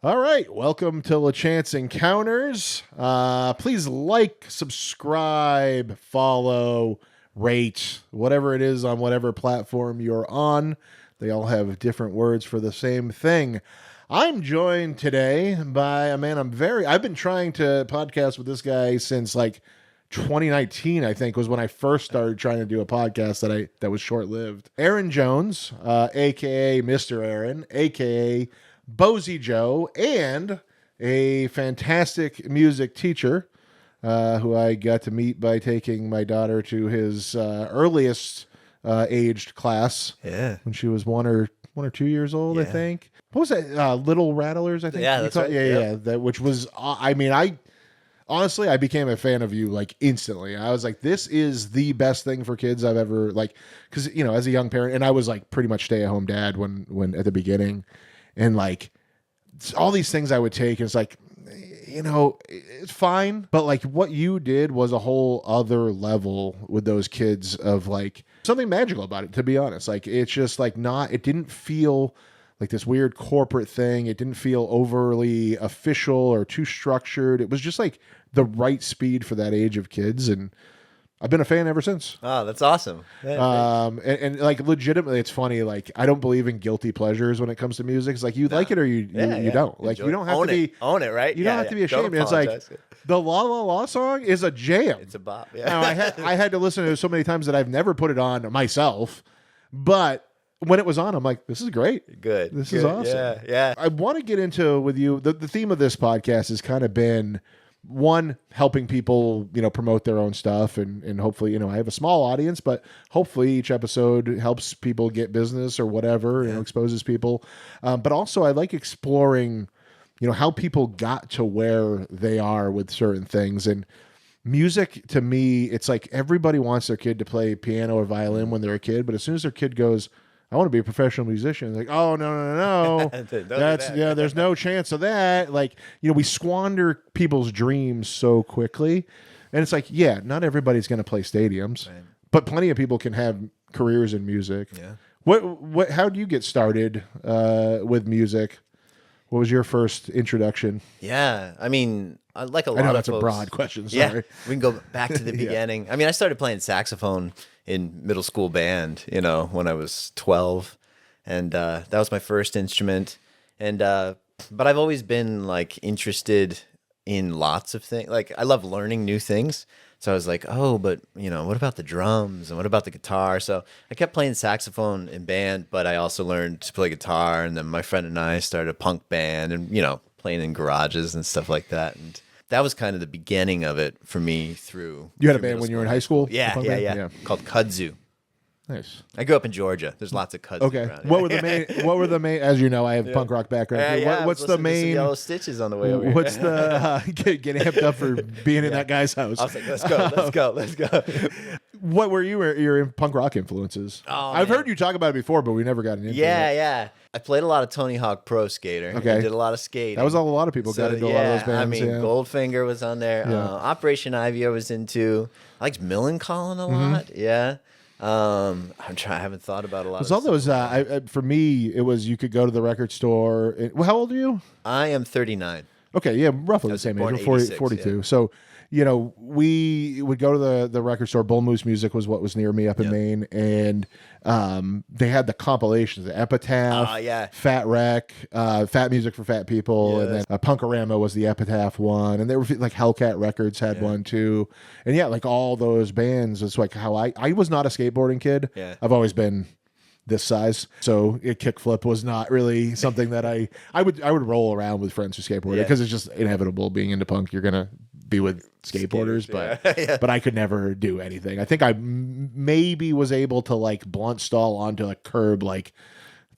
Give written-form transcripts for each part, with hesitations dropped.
All right, welcome to LaChance Encounters. Please like, subscribe, follow, rate, whatever it is on whatever platform you're on. They all have different words for the same thing. I'm joined today by a man I've been trying to podcast with this guy since like 2019, I think, was when I first started trying to do a podcast that was short-lived. Aaron Jones, aka Mr. Aaron, aka Bosey Joe, and a fantastic music teacher who I got to meet by taking my daughter to his earliest aged class. Yeah. When she was one or 2 years old, I think. What was that? Little Rattlers, I think. Yeah, that's right. Yeah. That, which was, honestly, I became a fan of you like instantly. I was like, this is the best thing for kids I've ever because as a young parent, and I was like pretty much stay-at-home dad when at the beginning. And like all these things I would take, and it's like, it's fine. But like what you did was a whole other level with those kids of like something magical about it, to be honest. Like it's just like it didn't feel like this weird corporate thing. It didn't feel overly official or too structured. It was just like the right speed for that age of kids. And I've been a fan ever since. Oh, that's awesome. And like legitimately, it's funny. Like I don't believe in guilty pleasures when it comes to music. It's like you like it or you don't. Like you don't have to own it, right? You don't have to be ashamed. It's like the La La La song is a jam. It's a bop. Yeah. Now, I had to listen to it so many times that I've never put it on myself, but when it was on, I'm like, this is great. Good. This is awesome. Yeah. I want to get into with you. The theme of this podcast has kind of been one, helping people, promote their own stuff. And hopefully, I have a small audience, but hopefully each episode helps people get business or whatever, exposes people. But also I like exploring, how people got to where they are with certain things. And music, to me, it's like everybody wants their kid to play piano or violin when they're a kid. But as soon as their kid goes, I want to be a professional musician. Like, oh, no. There's no chance of that. Like, we squander people's dreams so quickly. And it's like, not everybody's going to play stadiums, right, but plenty of people can have careers in music. Yeah. How do you get started with music? What was your first introduction? Yeah. I mean, like a lot of folks. I know that's a broad question. Sorry. Yeah. We can go back to the beginning. I mean, I started playing saxophone in middle school band, when I was 12, and that was my first instrument. And but I've always been like interested in lots of things. Like I love learning new things. So I was like, oh, but what about the drums and what about the guitar? So I kept playing saxophone in band, but I also learned to play guitar. And then my friend and I started a punk band, and playing in garages and stuff like that. And that was kind of the beginning of it for me through. You had a band when you were in high school? Yeah. Called Kudzu. Nice. I grew up in Georgia. There's lots of kudzu around here. What were the main? As you know, I have punk rock background. What's the main? To some Yellow Stitches on the way over here. What's the get amped up for being in that guy's house? I was like, let's go. What were your punk rock influences? I've heard you talk about it before, but we never got into it. Yeah. I played a lot of Tony Hawk Pro Skater. Okay. I did a lot of skating. That was a lot of people got into a lot of those bands. I mean, Goldfinger was on there. Operation Ivy I was into. I liked Millencolin a lot. Yeah. I haven't thought about a lot. There's all those. For me, it was you could go to the record store. How old are you? I am 39. Okay, yeah, roughly the same age. 42. Yeah. So, we would go to the record store. Bull Moose Music was what was near me up in Maine, and they had the compilations, the Epitaph, Fat Wreck, Fat Music for Fat People, and then Punkorama was the Epitaph one, and they were like Hellcat Records had one too, and like all those bands. It's like how I was not a skateboarding kid. Yeah. I've always been this size, so a kickflip was not really something that I would roll around with friends who skateboarded because it's just inevitable. Being into punk, you're gonna be with skateboarders, but I could never do anything. I think I maybe was able to like blunt stall onto a curb like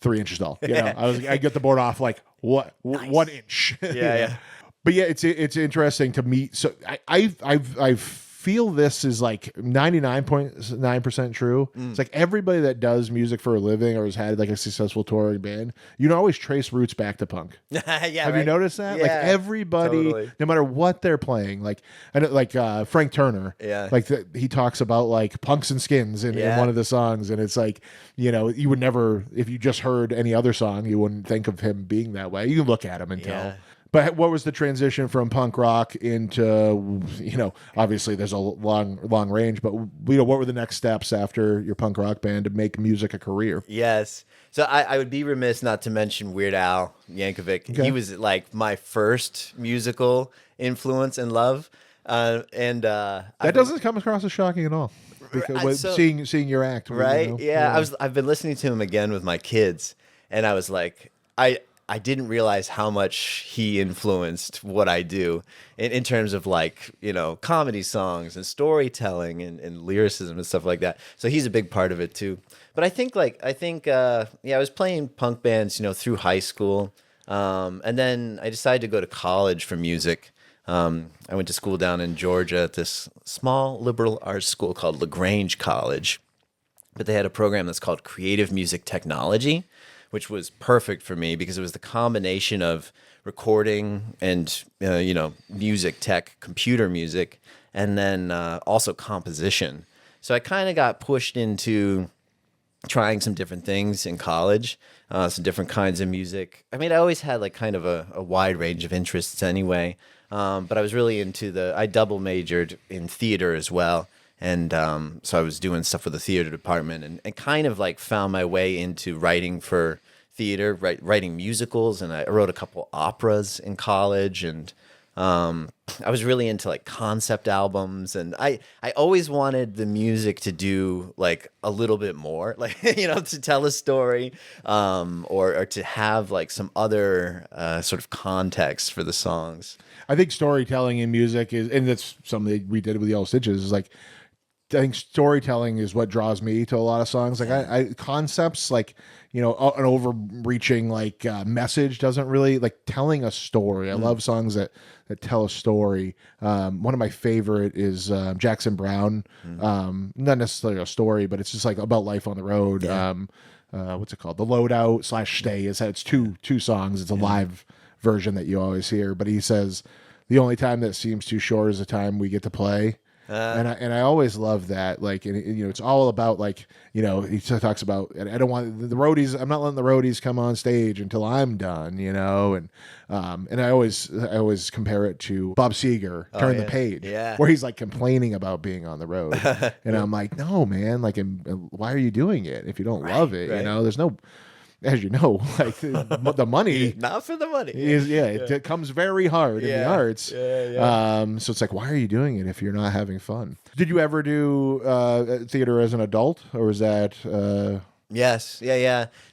3 inches tall. I get the board off like what nice. 1 inch. Yeah. But it's interesting to meet. So I've feel this is like 99.9% true. It's like everybody that does music for a living or has had like a successful touring band, you can always trace roots back to punk. Yeah, Have you noticed that? Yeah, like everybody, totally. no matter what they're playing, like I know, like Frank Turner, Yeah. like he talks about like punks and skins in one of the songs, and it's like, you know, you would never, if you just heard any other song, you wouldn't think of him being that way. You can look at him and tell. But what was the transition from punk rock into, you know, obviously there's a long range, but, you know, what were the next steps after your punk rock band to make music a career? Yes. So I would be remiss not to mention Weird Al Yankovic. Okay. He was like my first musical influence and love. That doesn't come across as shocking at all. Because seeing your act. Right? You know? Yeah. I've been listening to him again with my kids, and I was like, I didn't realize how much he influenced what I do in terms of like, you know, comedy songs and storytelling and lyricism and stuff like that. So he's a big part of it too. But I think I was playing punk bands, you know, through high school. And then I decided to go to college for music. I went to school down in Georgia at this small liberal arts school called LaGrange College. But they had a program that's called Creative Music Technology, which was perfect for me because it was the combination of recording and, you know, music tech, computer music, and then also composition. So I kind of got pushed into trying some different things in college, some different kinds of music. I mean, I always had like kind of a wide range of interests anyway, but I was really into I double majored in theater as well. And so I was doing stuff with the theater department and kind of like found my way into writing for theater, writing musicals. And I wrote a couple operas in college. And I was really into like concept albums. And I always wanted the music to do like a little bit more, like, you know, to tell a story or to have like some other sort of context for the songs. I think storytelling in music is, and that's something we did with Yellow Stitches, is like, I think storytelling is what draws me to a lot of songs. Like I concepts, like, you know, an overreaching like message doesn't really, like, telling a story. I love songs that tell a story. One of my favorite is Jackson Browne. Not necessarily a story, but it's just like about life on the road. What's it called? The Loadout / Stay. It's two songs. It's a live version that you always hear. But he says, the only time that seems too short is the time we get to play. And I always love that, like, and you know, it's all about, like, you know, he talks about, I don't want the roadies, I'm not letting the roadies come on stage until I'm done, you know, and I always compare it to Bob Seger, Turn the Page, where he's like complaining about being on the road, and I'm like, no, man, like, why are you doing it if you don't love it? You know, there's no. As you know, like the money, not for the money, it comes very hard in the arts. So it's like, why are you doing it if you're not having fun? Did you ever do theater as an adult, or was that? Yes,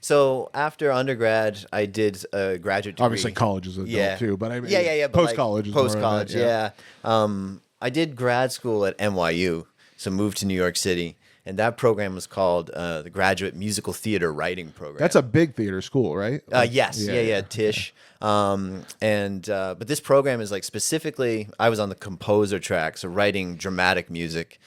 So after undergrad, I did a graduate degree. Obviously, college is an adult too, but I mean, post college, I did grad school at NYU, so moved to New York City. And that program was called the Graduate Musical Theater Writing Program. That's a big theater school, right? Yes. Tisch. But this program is like specifically, I was on the composer track, so writing dramatic music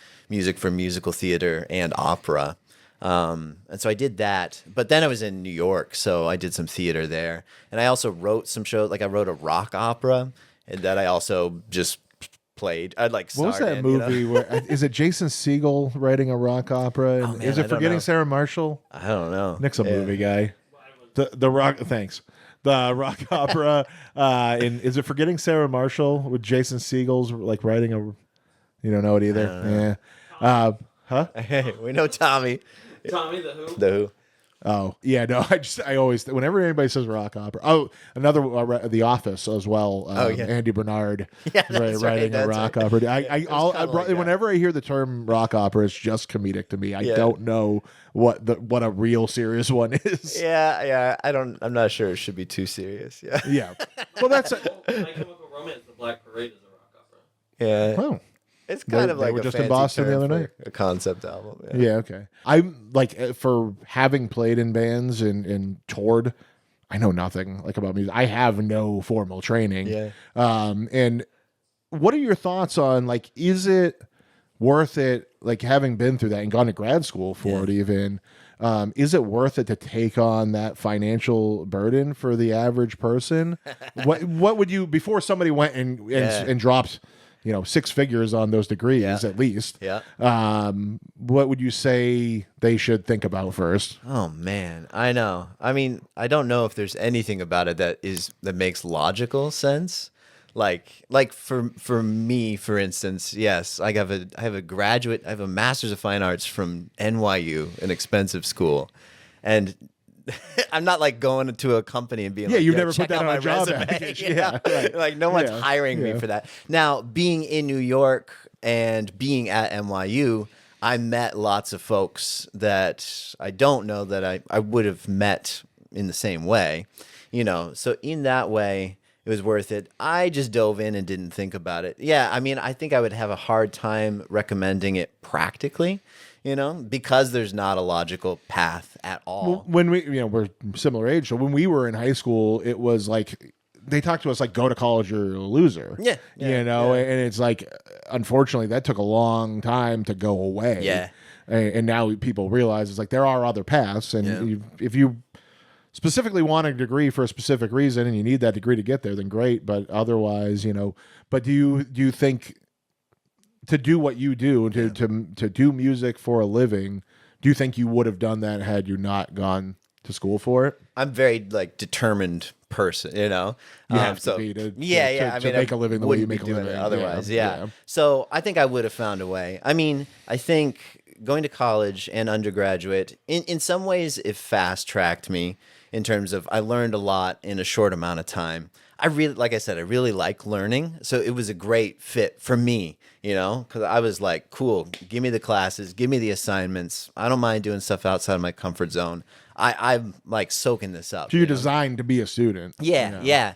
for musical theater and opera. And so I did that. But then I was in New York, so I did some theater there. And I also wrote some shows, like I wrote a rock opera, and that I also just played. I'd like. What was that movie? You know? Where is it Jason Segel writing a rock opera? And is it Forgetting Sarah Marshall? I don't know. Nick's a movie guy. The rock. Thanks. The rock opera. Is it Forgetting Sarah Marshall with Jason Segel's like writing a? You don't know it either. Yeah. Huh? Hey, we know Tommy. Tommy the Who. The Who. Oh yeah, no. I always, whenever anybody says rock opera. Oh, another The Office as well. Andy Bernard writing a rock opera. Whenever I hear the term rock opera, it's just comedic to me. I don't know what a real serious one is. Yeah. I'm not sure it should be too serious. Yeah. Yeah. Well, that's. My Chemical Romance, The Black Parade is a rock opera. Yeah. Oh. It's kind of like they were a just fancy in Boston the term other for night. a concept album. Yeah, okay. I'm like, for having played in bands and toured, I know nothing like about music. I have no formal training. Yeah. And what are your thoughts on, like, is it worth it? Like having been through that and gone to grad school for it, even, is it worth it to take on that financial burden for the average person? What would you, before somebody went and dropped, 6 figures on those degrees at least? Yeah. What would you say they should think about first? Oh man, I know. I mean, I don't know if there's anything about it that makes logical sense. Like for me, for instance, yes, I have a master's of fine arts from NYU, an expensive school, and I'm not like going to a company and being like, you've never check put that out on my a job resume. application. Right. Like no one's hiring me for that. Now, being in New York and being at NYU, I met lots of folks that I don't know that I would have met in the same way, So in that way, it was worth it. I just dove in and didn't think about it. Yeah, I mean, I think I would have a hard time recommending it practically, because there's not a logical path at all. Well, when we, we're similar age, so when we were in high school, it was like they talked to us like, go to college or you're a loser. Yeah. And it's like, unfortunately, that took a long time to go away. Yeah. And now people realize it's like there are other paths, and if you specifically want a degree for a specific reason and you need that degree to get there, then great. But otherwise, but do you think to do what you do, to do music for a living, do you think you would have done that had you not gone to school for it? I'm very determined person, You have so, to be to I mean, make a living the way you make a doing living. it otherwise. Yeah. So I think I would have found a way. I mean, I think going to college and undergraduate in some ways it fast tracked me in terms of I learned a lot in a short amount of time. Like I said, I really like learning. So it was a great fit for me, because I was like, cool, give me the classes, give me the assignments. I don't mind doing stuff outside of my comfort zone. I'm like soaking this up. So you're designed to be a student. Yeah.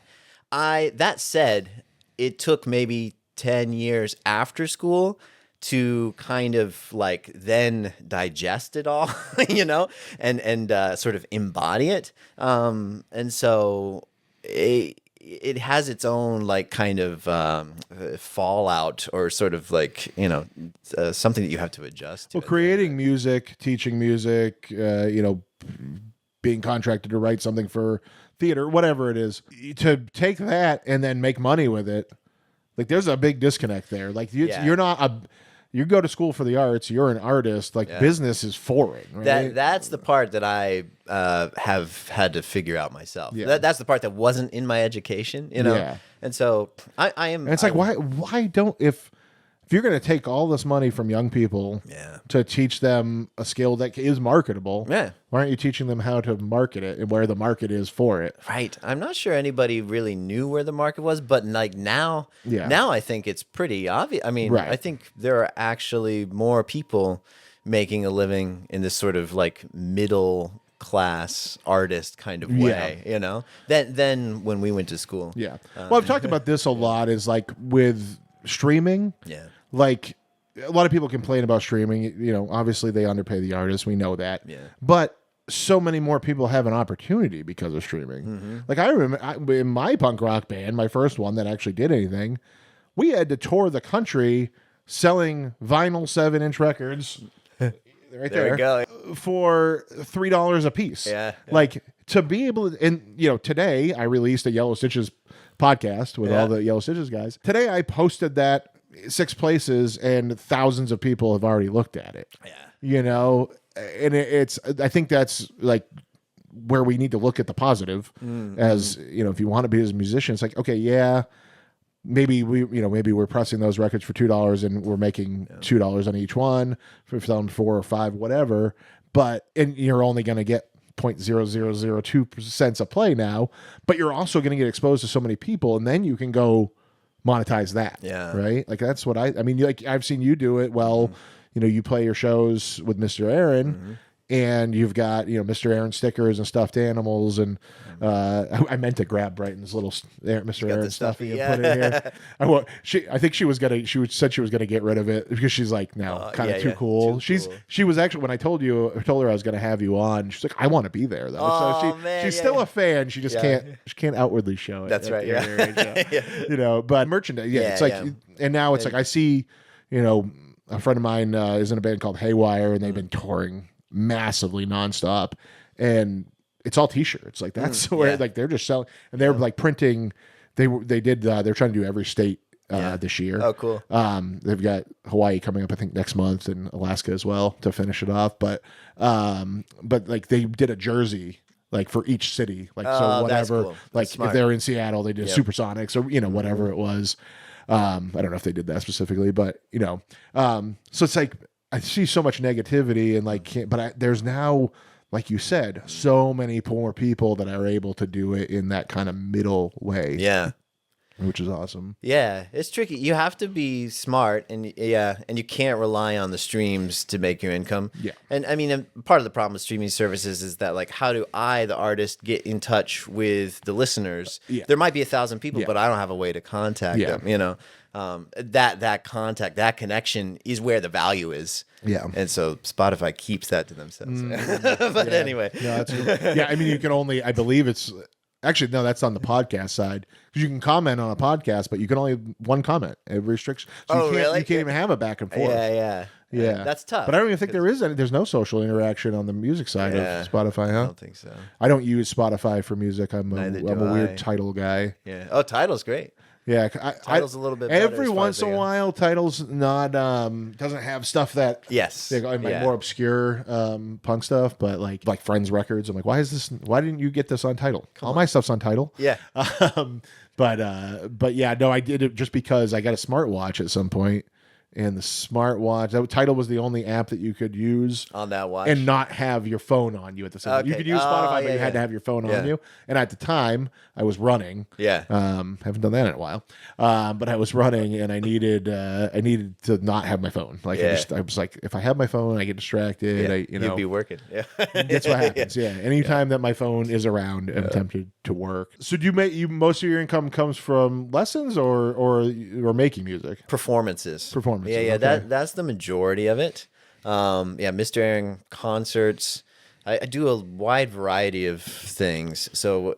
That said, it took maybe 10 years after school to kind of like then digest it all, and sort of embody it. And so it has its own like kind of fallout or sort of like, something that you have to adjust to. Well, creating music, teaching music, being contracted to write something for theater, whatever it is, to take that and then make money with it. Like there's a big disconnect there. Like you're not you go to school for the arts, you're an artist, like business is foreign, right? That's the part that I have had to figure out myself. Yeah. That's the part that wasn't in my education, Yeah. And so I am. And it's like, why don't, if you're going to take all this money from young people to teach them a skill that is marketable, why aren't you teaching them how to market it and where the market is for it? Right. I'm not sure anybody really knew where the market was, but like now I think it's pretty obvious. I mean, I think there are actually more people making a living in this sort of like middle class artist kind of way, than when we went to school. Yeah. Well, I've talked about this a lot, is like with streaming. Yeah. Like a lot of people complain about streaming. Obviously they underpay the artists. We know that. Yeah. But so many more people have an opportunity because of streaming. Mm-hmm. Like I remember in my punk rock band, my first one that actually did anything, we had to tour the country selling vinyl 7-inch records. Right there we go. For $3 a piece. Yeah. Like to be able to, and today I released a Yellow Stitches podcast with all the Yellow Stitches guys. Today I posted that 6 places and thousands of people have already looked at it. Yeah. And it's, I think that's like where we need to look at the positive as, if you want to be as a musician, it's like, okay, maybe maybe we're pressing those records for $2 and we're making $2 on each one for selling 4 or 5, whatever. And you're only going to get 0.0002 cents a play now, but you're also going to get exposed to so many people, and then you can go monetize that. Yeah. Right. Like that's what I mean, like I've seen you do it. Well, you play your shows with Mr. Aaron, and you've got, Mr. Aaron stickers and stuffed animals. And I meant to grab Brighton's little Mr. Aaron stuffy and put it here. I think she said she was going to get rid of it because she's like, no, kind of too cool. She was actually, when I told her I was going to have you on, she's like, I want to be there though. Oh, so she's still a fan. She just can't outwardly show it. That's right. Yeah. But merchandise. Yeah. It's like, and now it's like, I see, a friend of mine is in a band called Haywire, and they've been touring massively nonstop, and it's all T-shirts. Like that's where like they're just selling, and they're like printing. They're trying to do every state this year. Oh, cool. They've got Hawaii coming up, I think, next month, and Alaska as well to finish it off. But like they did a jersey like for each city, like so whatever. Cool. Like if they're in Seattle, they did Supersonics or whatever it was. I don't know if they did that specifically, but so it's like I see so much negativity and like, there's now, like you said, so many more people that are able to do it in that kind of middle way. Yeah. Which is awesome. Yeah, it's tricky. You have to be smart, and you can't rely on the streams to make your income. Yeah. And I mean, part of the problem with streaming services is that, like, how do I, the artist, get in touch with the listeners? Yeah. There might be 1,000 people, but I don't have a way to contact them. That contact, that connection is where the value is. Yeah. And so Spotify keeps that to themselves. But anyway. No, that's good. Yeah, I mean, you can only, I believe it's, actually, no, that's on the podcast side. Because you can comment on a podcast, but you can only one comment. It restricts. So Really? You can't even have a back and forth. Yeah. Yeah. That's tough. But I don't even think there is any. There's no social interaction on the music side of Spotify, huh? I don't think so. I don't use Spotify for music. I'm a Neither do weird I. Tidal guy. Yeah. Oh, Title's great. Yeah, Title's a little bit better every as far once as in they a go. while. Title's not doesn't have stuff that Yes. they go in my Yeah. more obscure punk stuff, but like Friends Records. I'm like, why didn't you get this on Tidal? All my stuff's on Tidal. Yeah. But yeah, no, I did it just because I got a smartwatch at some point, and the smartwatch Tidal was the only app that you could use On that watch. and not have your phone on you at the same time. You Okay. could use Oh, Spotify, but yeah, you had to yeah. have your phone Yeah. on you. And at the time, I was running. Yeah. Haven't done that in a while. But I was running, and I needed to not have my phone. Like I was like, if I have my phone, I get distracted. You'd be working. Yeah. That's what happens. Yeah. Anytime that my phone is around, I'm tempted to work. So do you most of your income comes from lessons or making music? Performances. Performances, Yeah. okay. That's the majority of it. Mr. Aaron concerts. I do a wide variety of things. So,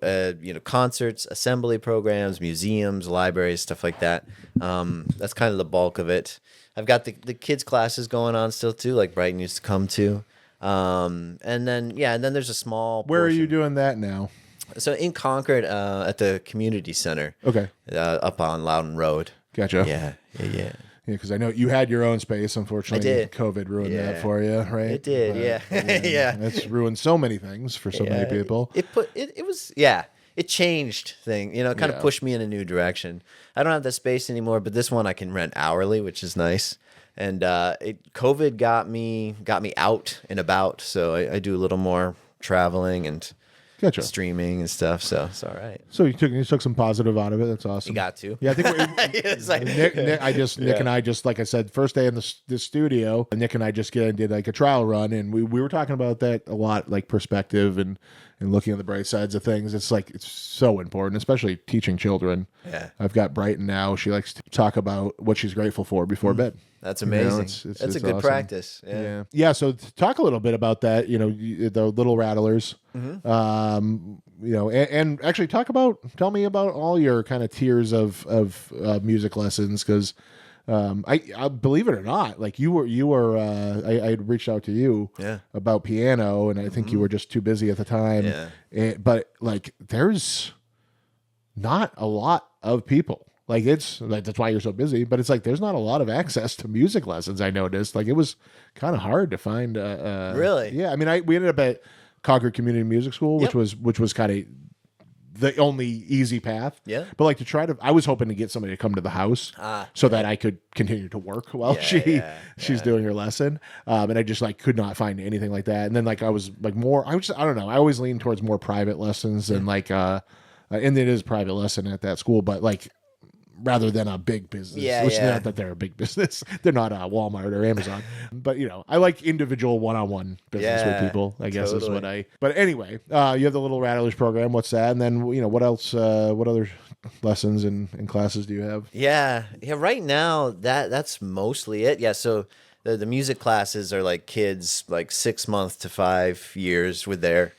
concerts, assembly programs, museums, libraries, stuff like that. That's kind of the bulk of it. I've got the kids' classes going on still too, like Brighton used to come to. And then there's a small Where are you portion. doing that now? So in Concord, at the community center, Okay. up on Loudon Road. Gotcha. Yeah. Yeah, because I know you had your own space. Unfortunately, I did. COVID ruined that Yeah. for you, right? It did, But, yeah. It's ruined so many things for so many people. It changed thing, kind Yeah. of pushed me in a new direction. I don't have that space anymore, but this one I can rent hourly, which is nice. And COVID got me out and about, so I do a little more traveling and Gotcha. streaming and stuff. So it's all right. So you took some positive out of it. That's awesome. You got to. Yeah, I think It's like- Nick and I just, like I said, first day in the studio, Nick and I just did like a trial run, and we were talking about that a lot, like perspective and looking at the bright sides of things. It's like, it's so important, especially teaching children. Yeah. I've got Brighton now. She likes to talk about what she's grateful for before bed. That's You know, amazing. That's a good awesome. practice. Yeah. Yeah. So talk a little bit about that. The Little Rattlers. Mm-hmm. And actually tell me about all your kind of tiers of music lessons, because I believe it or not, like you were I had reached out to you about piano, and I think you were just too busy at the time. Yeah. But like, there's not a lot of people. Like, it's like, that's why you're so busy, but it's like there's not a lot of access to music lessons. I noticed, like, it was kind of hard to find. Really? Yeah. I mean, we ended up at Concord Community Music School, which was kind of the only easy path. Yeah. But like, I was hoping to get somebody to come to the house so that I could continue to work while she's doing her lesson. And I just like could not find anything like that. And then like I was like I don't know. I always lean towards more private lessons and like and it is a private lesson at that school, but like, rather than a big business, not that they're a big business. They're not Walmart or Amazon, but I like individual one-on-one business with people, I guess is what but anyway, you have the Little Rattlers program. What's that? And then, what else, what other lessons and classes do you have? Yeah. Right now, that's mostly it. Yeah. So the music classes are like kids like 6 months to 5 years with their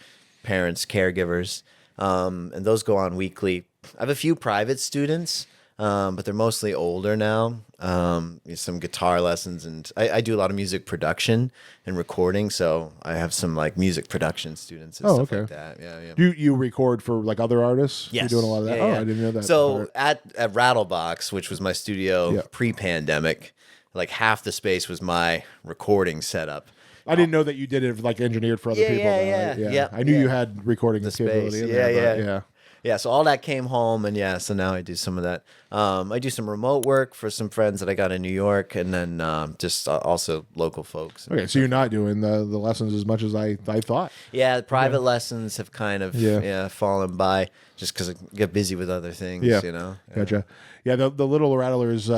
parents, caregivers. And those go on weekly. I have a few private students. but they're mostly older now. Some guitar lessons, and I do a lot of music production and recording, so I have some like music production students and stuff like that. Yeah, yeah. You record for like other artists? Yes. You're doing a lot of that? Yeah, Oh, yeah. I didn't know that. So at Rattlebox, which was my studio Yeah. pre-pandemic, like half the space was my recording setup. I didn't know that you did it like engineered for other Yeah, people. yeah, though. yeah. I knew Yeah. you had recording The capability space. in there. Yeah, but yeah. yeah. Yeah, so all that came home, and so now I do some of that. I do some remote work for some friends that I got in New York, and then just also local folks. Okay, so you're not doing the lessons as much as I thought. Yeah, private lessons have kind of fallen by just because I get busy with other things. Yeah. You know. Gotcha. Yeah, the Little Rattlers, you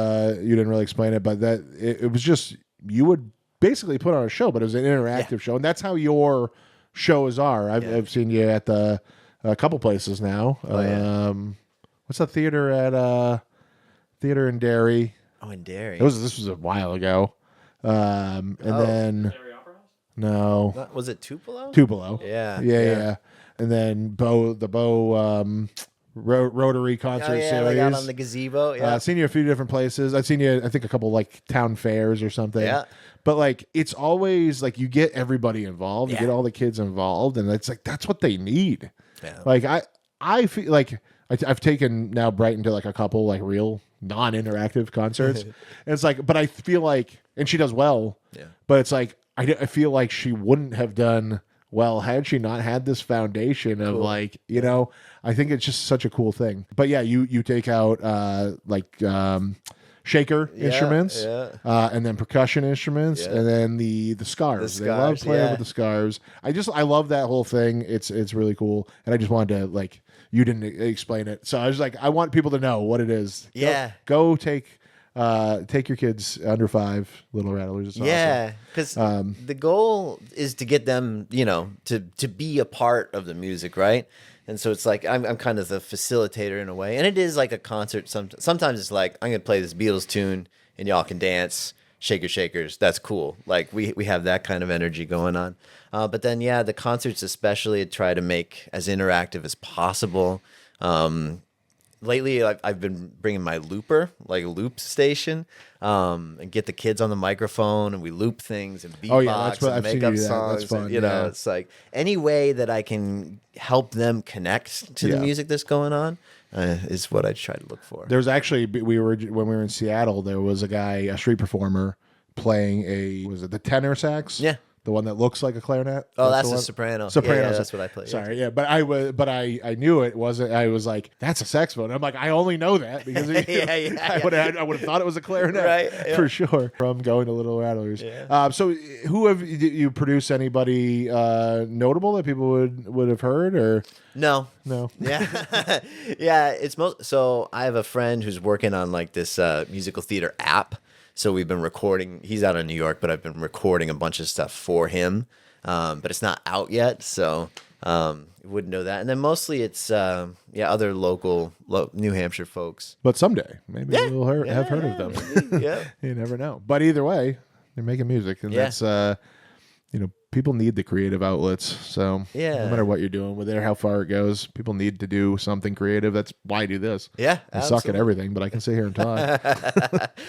didn't really explain it, but that it was just you would basically put on a show, but it was an interactive show, and that's how your shows are. I've seen you at a couple places now. What's that theater at theater in Derry? Oh, in Derry. This was a while ago. And then Derry Opera House? no, Was it Tupelo? Tupelo. Yeah. Yeah. And then Rotary concert Oh, yeah, series. like out on the gazebo. Yeah. I've seen you a few different places. I've seen you, I think, a couple like town fairs or something. Yeah. But like, it's always like you get everybody involved, you Yeah. get all the kids involved, and it's like that's what they need. Yeah. Like I feel like I've taken now Brighton to like a couple like real non-interactive concerts, and it's like, but I feel like, and she does well. Yeah. But it's like I feel like she wouldn't have done well had she not had this foundation of like, you know, I think it's just such a cool thing. But yeah, you take out shaker instruments, and then percussion instruments, and then the scarves. They love playing with the scarves. I love that whole thing. It's really cool, and I just wanted to like, you didn't explain it, so I was like, I want people to know what it is. Yeah. Go take your kids under 5 Little Rattlers. It's Yeah, because the goal is to get them, you know, to be a part of the music, right? And so it's like I'm kind of the facilitator in a way, and it is like a concert. Sometimes it's like I'm gonna play this Beatles tune, and y'all can dance, shake your shakers. That's cool. Like we have that kind of energy going on. But then the concerts especially I try to make as interactive as possible. Lately, I've been bringing my looper, like a loop station, and get the kids on the microphone, and we loop things and beatbox and make up songs. That's fun, and, you know, it's like any way that I can help them connect to the music that's going on is what I try to look for. There's actually when we were in Seattle, there was a street performer playing the tenor sax? Yeah. The one that looks like a clarinet. Oh, that's the a one? soprano. Soprano. Yeah, that's what I play. Sorry, yeah, but I knew it wasn't. I was like, that's a saxophone. I'm like, I only know that because I would have thought it was a clarinet, Right, yeah. for sure. From going to Little Rattlers. Yeah. So, did you produce anybody notable that people would have heard or No. Yeah. Yeah. So I have a friend who's working on like this musical theater app. So we've been recording. He's out in New York, but I've been recording a bunch of stuff for him. But it's not out yet, so you wouldn't know that. And then mostly it's other local New Hampshire folks. But someday, maybe we'll have heard of them. Maybe, yeah. You never know. But either way, they're making music, and that's people need the creative outlets. So no matter what you're doing with it, how far it goes, people need to do something creative. That's why I do this. Yeah, I suck at everything, but I can sit here and talk.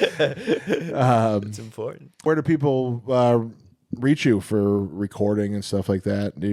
It's important. Where do people reach you for recording and stuff like that? Do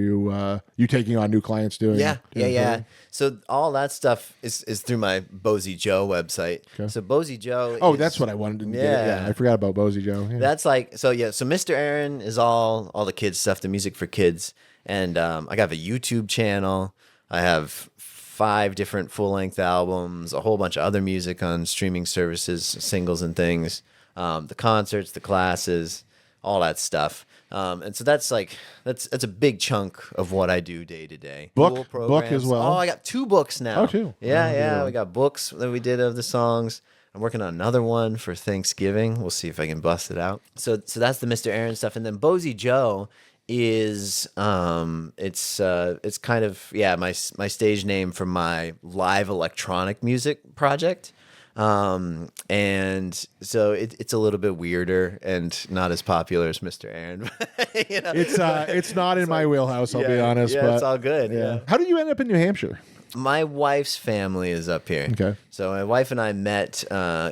you taking on new clients doing? Yeah. So all that stuff is through my Bosey Joe website. Okay. So Bosey Joe. Oh, that's what I wanted to get. Yeah, I forgot about Bosey Joe. Yeah. That's like so. So Mr. Aaron is all the kids stuff, the music for kids, and I have a YouTube channel. I have 5 different full-length albums, a whole bunch of other music on streaming services, singles and things, the concerts, the classes, all that stuff. And so that's a big chunk of what I do day to day. Book as well. Oh, I got 2 books now. Oh, 2. Yeah. We got books that we did of the songs. I'm working on another one for Thanksgiving. We'll see if I can bust it out. So that's the Mr. Aaron stuff, and then Bosey Joe is it's kind of my stage name for my live electronic music project. And so it's a little bit weirder and not as popular as Mr. Aaron. It's not in my wheelhouse, I'll be honest. Yeah, but it's all good. Yeah. How did you end up in New Hampshire? My wife's family is up here. Okay. So my wife and I met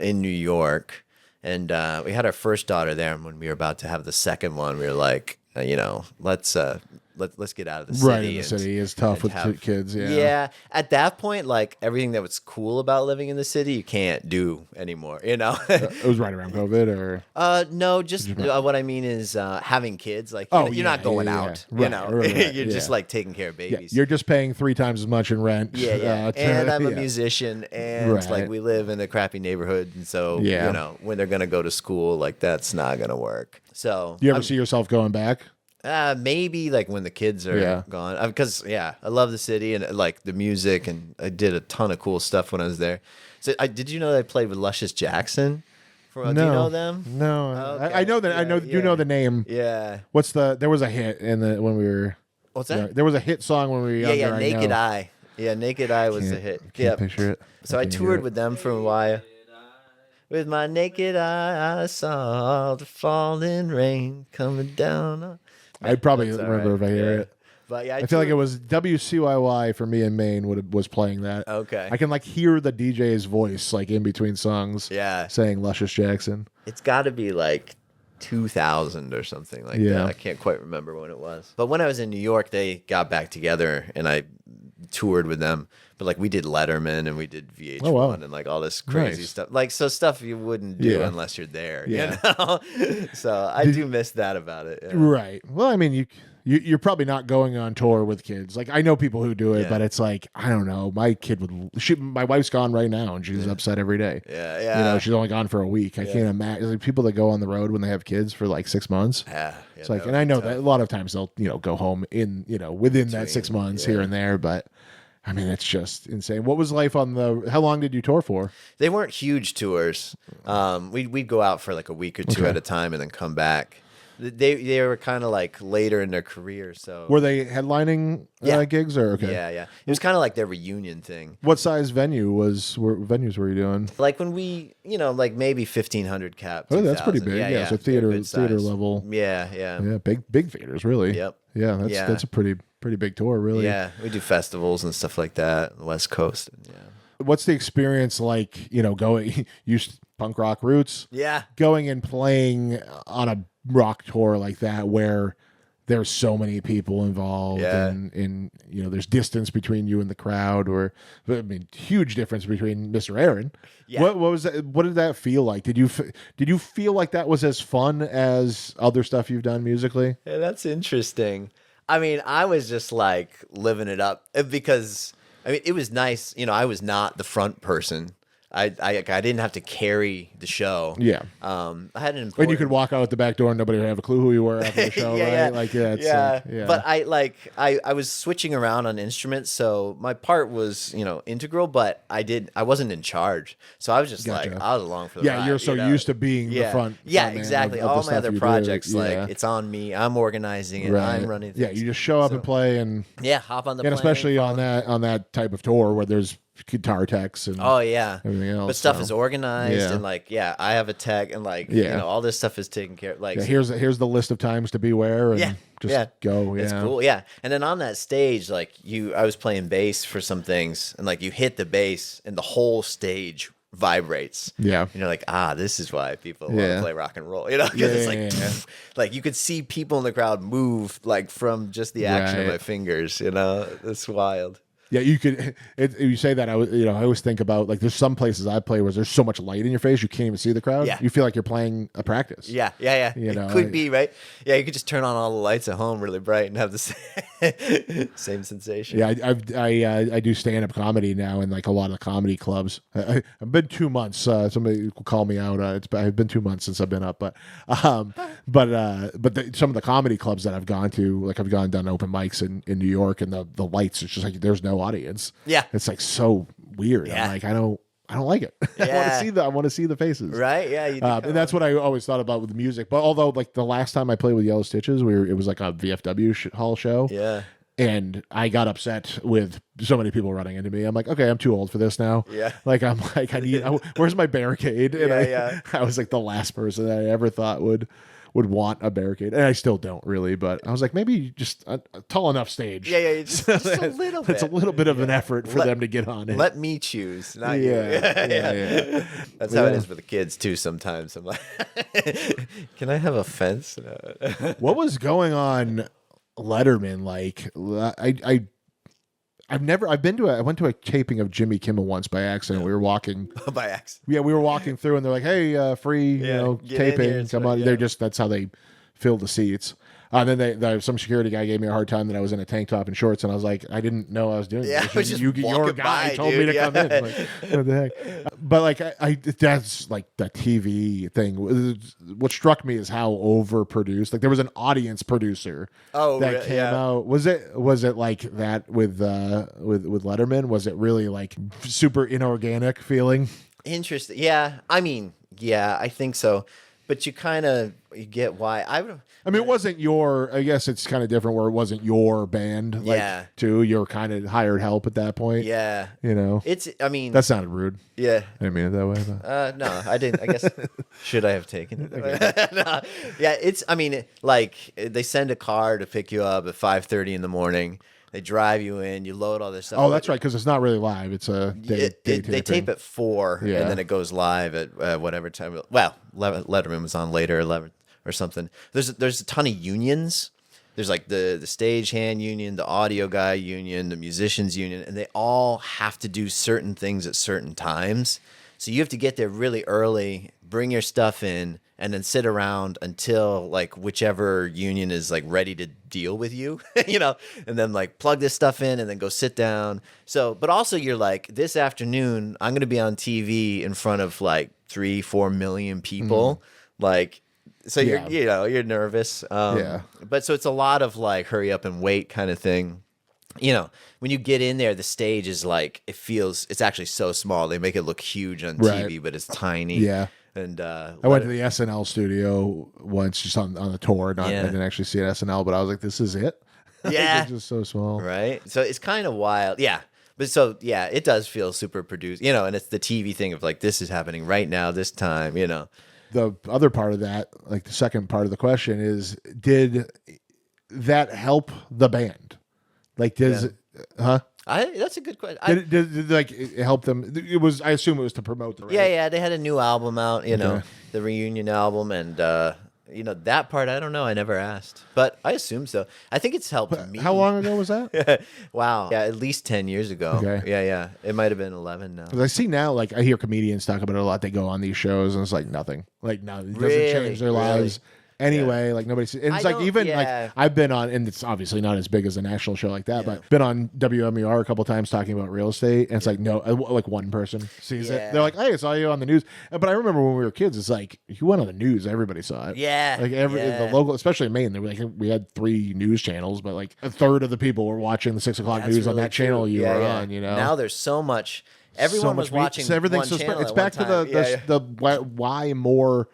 in New York, and we had our first daughter there. And when we were about to have the second one, we were like, let's get out of the city. Right in the city is tough with kids. Yeah. Yeah. At that point, like everything that was cool about living in the city, you can't do anymore. It was right around COVID, or no, just what I mean is having kids. Like you're not going out. Right, right, you're just like taking care of babies. You're just paying 3 times as much in rent. Yeah. And I'm a musician, and like we live in a crappy neighborhood, and so when they're gonna go to school, like that's not gonna work. So do you ever see yourself going back? Maybe like when the kids are gone, because I love the city and like the music, and I did a ton of cool stuff when I was there. So did you know that I played with Luscious Jackson? Do you know them? No, okay. I know that. I know you know the name. Yeah. There was a hit when we were. What's that? There was a hit song when we were younger. Yeah, Naked Eye. Yeah, Naked Eye was the hit. Yeah, picture it. So I toured with them for a while. With my naked eye, I saw the falling rain coming down. I'd probably remember if I hear it. But I feel like it was WCYY for me in Maine was playing that. Okay. I can like hear the DJ's voice like in between songs. Yeah. Saying Luscious Jackson. It's got to be like 2000 or something like that. I can't quite remember when it was. But when I was in New York, they got back together and I toured with them. But like we did Letterman and we did VH1 and like all this crazy stuff. Like stuff you wouldn't do unless you're there. You know? So I do miss that about it. Yeah. Right. Well, I mean, you're probably not going on tour with kids. Like I know people who do it, but it's like I don't know. My kid my wife's gone right now, and she's upset every day. Yeah. She's only gone for a week. I can't imagine like, people that go on the road when they have kids for like 6 months. It's like, and I know that a lot of times they'll go home in within that 6 months here and there, but. I mean, it's just insane. What was life on how long did you tour for? They weren't huge tours. We'd go out for like a week or two at a time and then come back. They were kind of like later in their career. So were they headlining gigs or okay? Yeah. It was kind of like their reunion thing. What size venues were you doing? Like when we, like maybe 1,500 cap. Oh, that's pretty big. Yeah, so theater level. Yeah. Big theaters, really. Yep. Yeah, that's a pretty big tour, really. Yeah, we do festivals and stuff like that on the West Coast. What's the experience like, going, you punk rock roots? Yeah. Going and playing on a rock tour like that where there's so many people involved and there's distance between you and the crowd huge difference between Mr. Aaron. Yeah. What was that? What did that feel like? Did you feel like that was as fun as other stuff you've done musically? Yeah, that's interesting. I mean, I was just like living it up because it was nice. I was not the front person. I didn't have to carry the show. Yeah. I had an important... And you could walk out the back door and nobody would have a clue who you were after the show, right? Like, But I was switching around on instruments, so my part was, integral, but I wasn't in charge. So I was just I was along for the ride. Yeah, you're so used to being the front. Yeah, exactly. Of all my other projects, it's on me. I'm organizing it. Right. I'm running things. Yeah, you just show up and play and hop on the plane. And especially on that type of tour where there's guitar techs and everything else. But stuff is organized and I have a tech and all this stuff is taken care of. Like here's the list of times to beware and just go. It's cool. Yeah. And then on that stage, I was playing bass for some things and you hit the bass and the whole stage vibrates. Yeah. And you're like, this is why people want to play rock and roll. Because it's like you could see people in the crowd move from just the action of my fingers. It's wild. Yeah, you could. You say that I always think about there's some places I play where there's so much light in your face you can't even see the crowd. Yeah. You feel like you're playing a practice. Yeah. It could be right. Yeah, you could just turn on all the lights at home really bright and have the same sensation. Yeah, I do stand-up comedy now in a lot of the comedy clubs. I've been 2 months. Somebody will call me out. I've been 2 months since I've been up, but some of the comedy clubs that I've gone to, I've gone and done open mics in New York, and the lights, it's just there's no audience. Yeah, it's so weird. Yeah. I'm I don't like it. Yeah. I want to see the faces. Right? Yeah. And that's what I always thought about with the music. But although the last time I played with Yellow Stitches, it was a VFW hall show. Yeah. And I got upset with so many people running into me. I'm like, okay, I'm too old for this now. Yeah. I need. Where's my barricade? And I was the last person that I ever thought would would want a barricade, and I still don't really. But I was like, maybe just a tall enough stage. Yeah, just a little bit. It's a little bit of an effort for them to get on it. Let me choose, not you. Yeah. That's how it is with the kids too. Sometimes I'm like, can I have a fence? What was going on, Letterman? Like, I went to a taping of Jimmy Kimmel once by accident. We were walking By accident. Yeah, we were walking through, and they're like, "Hey, free, get taping, in here. come on." Yeah. They're just that's how they fill the seats. Then some security guy gave me a hard time that I was in a tank top and shorts, and I was like, "I didn't know I was doing Yeah, this. I was just Your walking guy by, told dude. me to come in." Like, what the heck? But like, I that's like the TV thing. What struck me is how overproduced. Like there was an audience producer that came out. Was it like that with Letterman? Was it really like super inorganic feeling? Interesting. Yeah, I mean, yeah, I think so. But you get why. I mean, it wasn't your. I guess it's kind of different where it wasn't your band. Like, Yeah. too. You're kind of hired help at that point. Yeah. It's. I mean. That sounded rude. Yeah. I didn't mean it that way. But. No, I didn't. I guess. Should I have taken it? No. Yeah. I mean, like they send a car to pick you up at 5:30 in the morning. They drive you in. You load all this stuff. Oh, that's right. Because it's not really live. It's a day they tape at 4, and then it goes live at whatever time. Well, Letterman was on later, 11 or something. There's a ton of unions. There's like the stagehand union, the audio guy union, the musicians union, and they all have to do certain things at certain times. So you have to get there really early, bring your stuff in, and then sit around until like whichever union is like ready to deal with you, and then like plug this stuff in and then go sit down. So, but also you're like, this afternoon, I'm going to be on TV in front of like 3-4 million people. Like, so you're nervous. But so it's a lot of like hurry up and wait kind of thing. When you get in there, the stage is like, it's actually so small. They make it look huge on TV, but it's tiny. Yeah. And I went to the SNL studio once, just on the tour. I didn't actually see an SNL, but I was like, "This is it." Yeah, it's just so small, right? So it's kind of wild, yeah. But so it does feel super produced, and it's the TV thing of like this is happening right now, this time, The other part of that, like the second part of the question, is did that help the band? Like, that's a good question. Did like it help them? It was. I assume it was to promote the. Right? Yeah. They had a new album out. The reunion album, and that part. I don't know. I never asked, but I assume so. I think it's helped me. How long ago was that? Wow. Yeah, at least 10 years ago. Okay. Yeah. It might have been 11 now. Because I see now, like I hear comedians talk about it a lot. They go on these shows, and it's like nothing. Like no, it doesn't change their lives. Anyway, like nobody sees. And it's like even like I've been on, and it's obviously not as big as a national show like that, but been on WMUR a couple times talking about real estate, and it's like no, like one person sees it. They're like, "Hey, I saw you on the news." But I remember when we were kids, it's like if you went on the news, everybody saw it. Yeah, like the local, especially in Maine, they were like we had 3 news channels, but like a third of the people were watching the 6 o'clock news on that channel you were on. Now there's so much. Everyone was watching. So everything's one channel it's back to the why more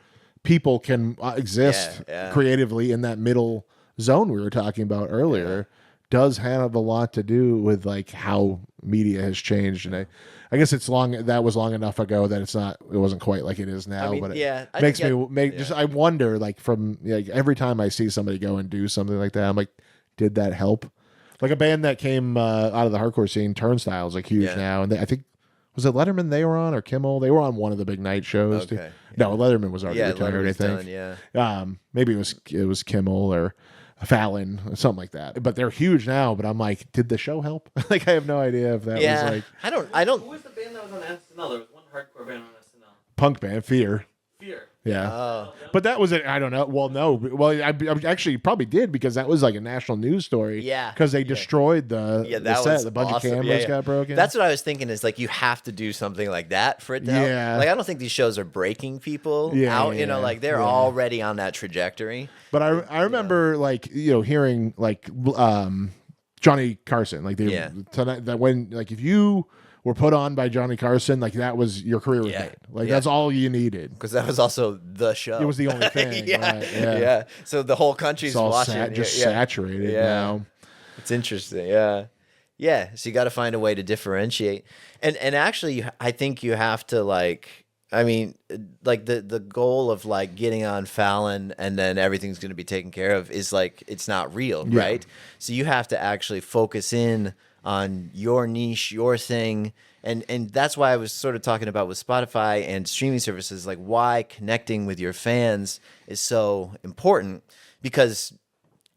people can exist creatively in that middle zone we were talking about earlier does have a lot to do with like how media has changed. And I guess that was long enough ago that it wasn't quite like it is now. But it makes I wonder like from every time I see somebody go and do something like that, I'm like, did that help? Like a band that came out of the hardcore scene, Turnstile's like huge now, and I think. Was it Letterman they were on or Kimmel? They were on one of the big night shows. Okay. No, Letterman was already retired, I think. Done, maybe it was Kimmel or Fallon or something like that. But they're huge now. But I'm like, did the show help? Like, I have no idea if that was like. I don't. Who was the band that was on SNL? There was one hardcore band on SNL. Punk band, Fear. Fear. Yeah. But that was it. I don't know. Well, no. Well, I actually probably did because that was like a national news story. Yeah. Because they destroyed the set. A bunch awesome. of cameras got broken. That's what I was thinking is like you have to do something like that for it to help. Like I don't think these shows are breaking people out. Like they're already on that trajectory. But I remember like hearing like Johnny Carson like tonight that when like if you were put on by Johnny Carson, like that was your career was made. Like that's all you needed. Because that was also the show. It was the only thing. Yeah. So the whole country's watching. Saturated now. It's interesting. Yeah. So you got to find a way to differentiate. And actually, I think you have to like I mean, like the goal of like getting on Fallon and then everything's going to be taken care of is like it's not real, Yeah. right? So you have to actually focus in on your niche, your thing, and that's why I was sort of talking about with Spotify and streaming services, like why connecting with your fans is so important, because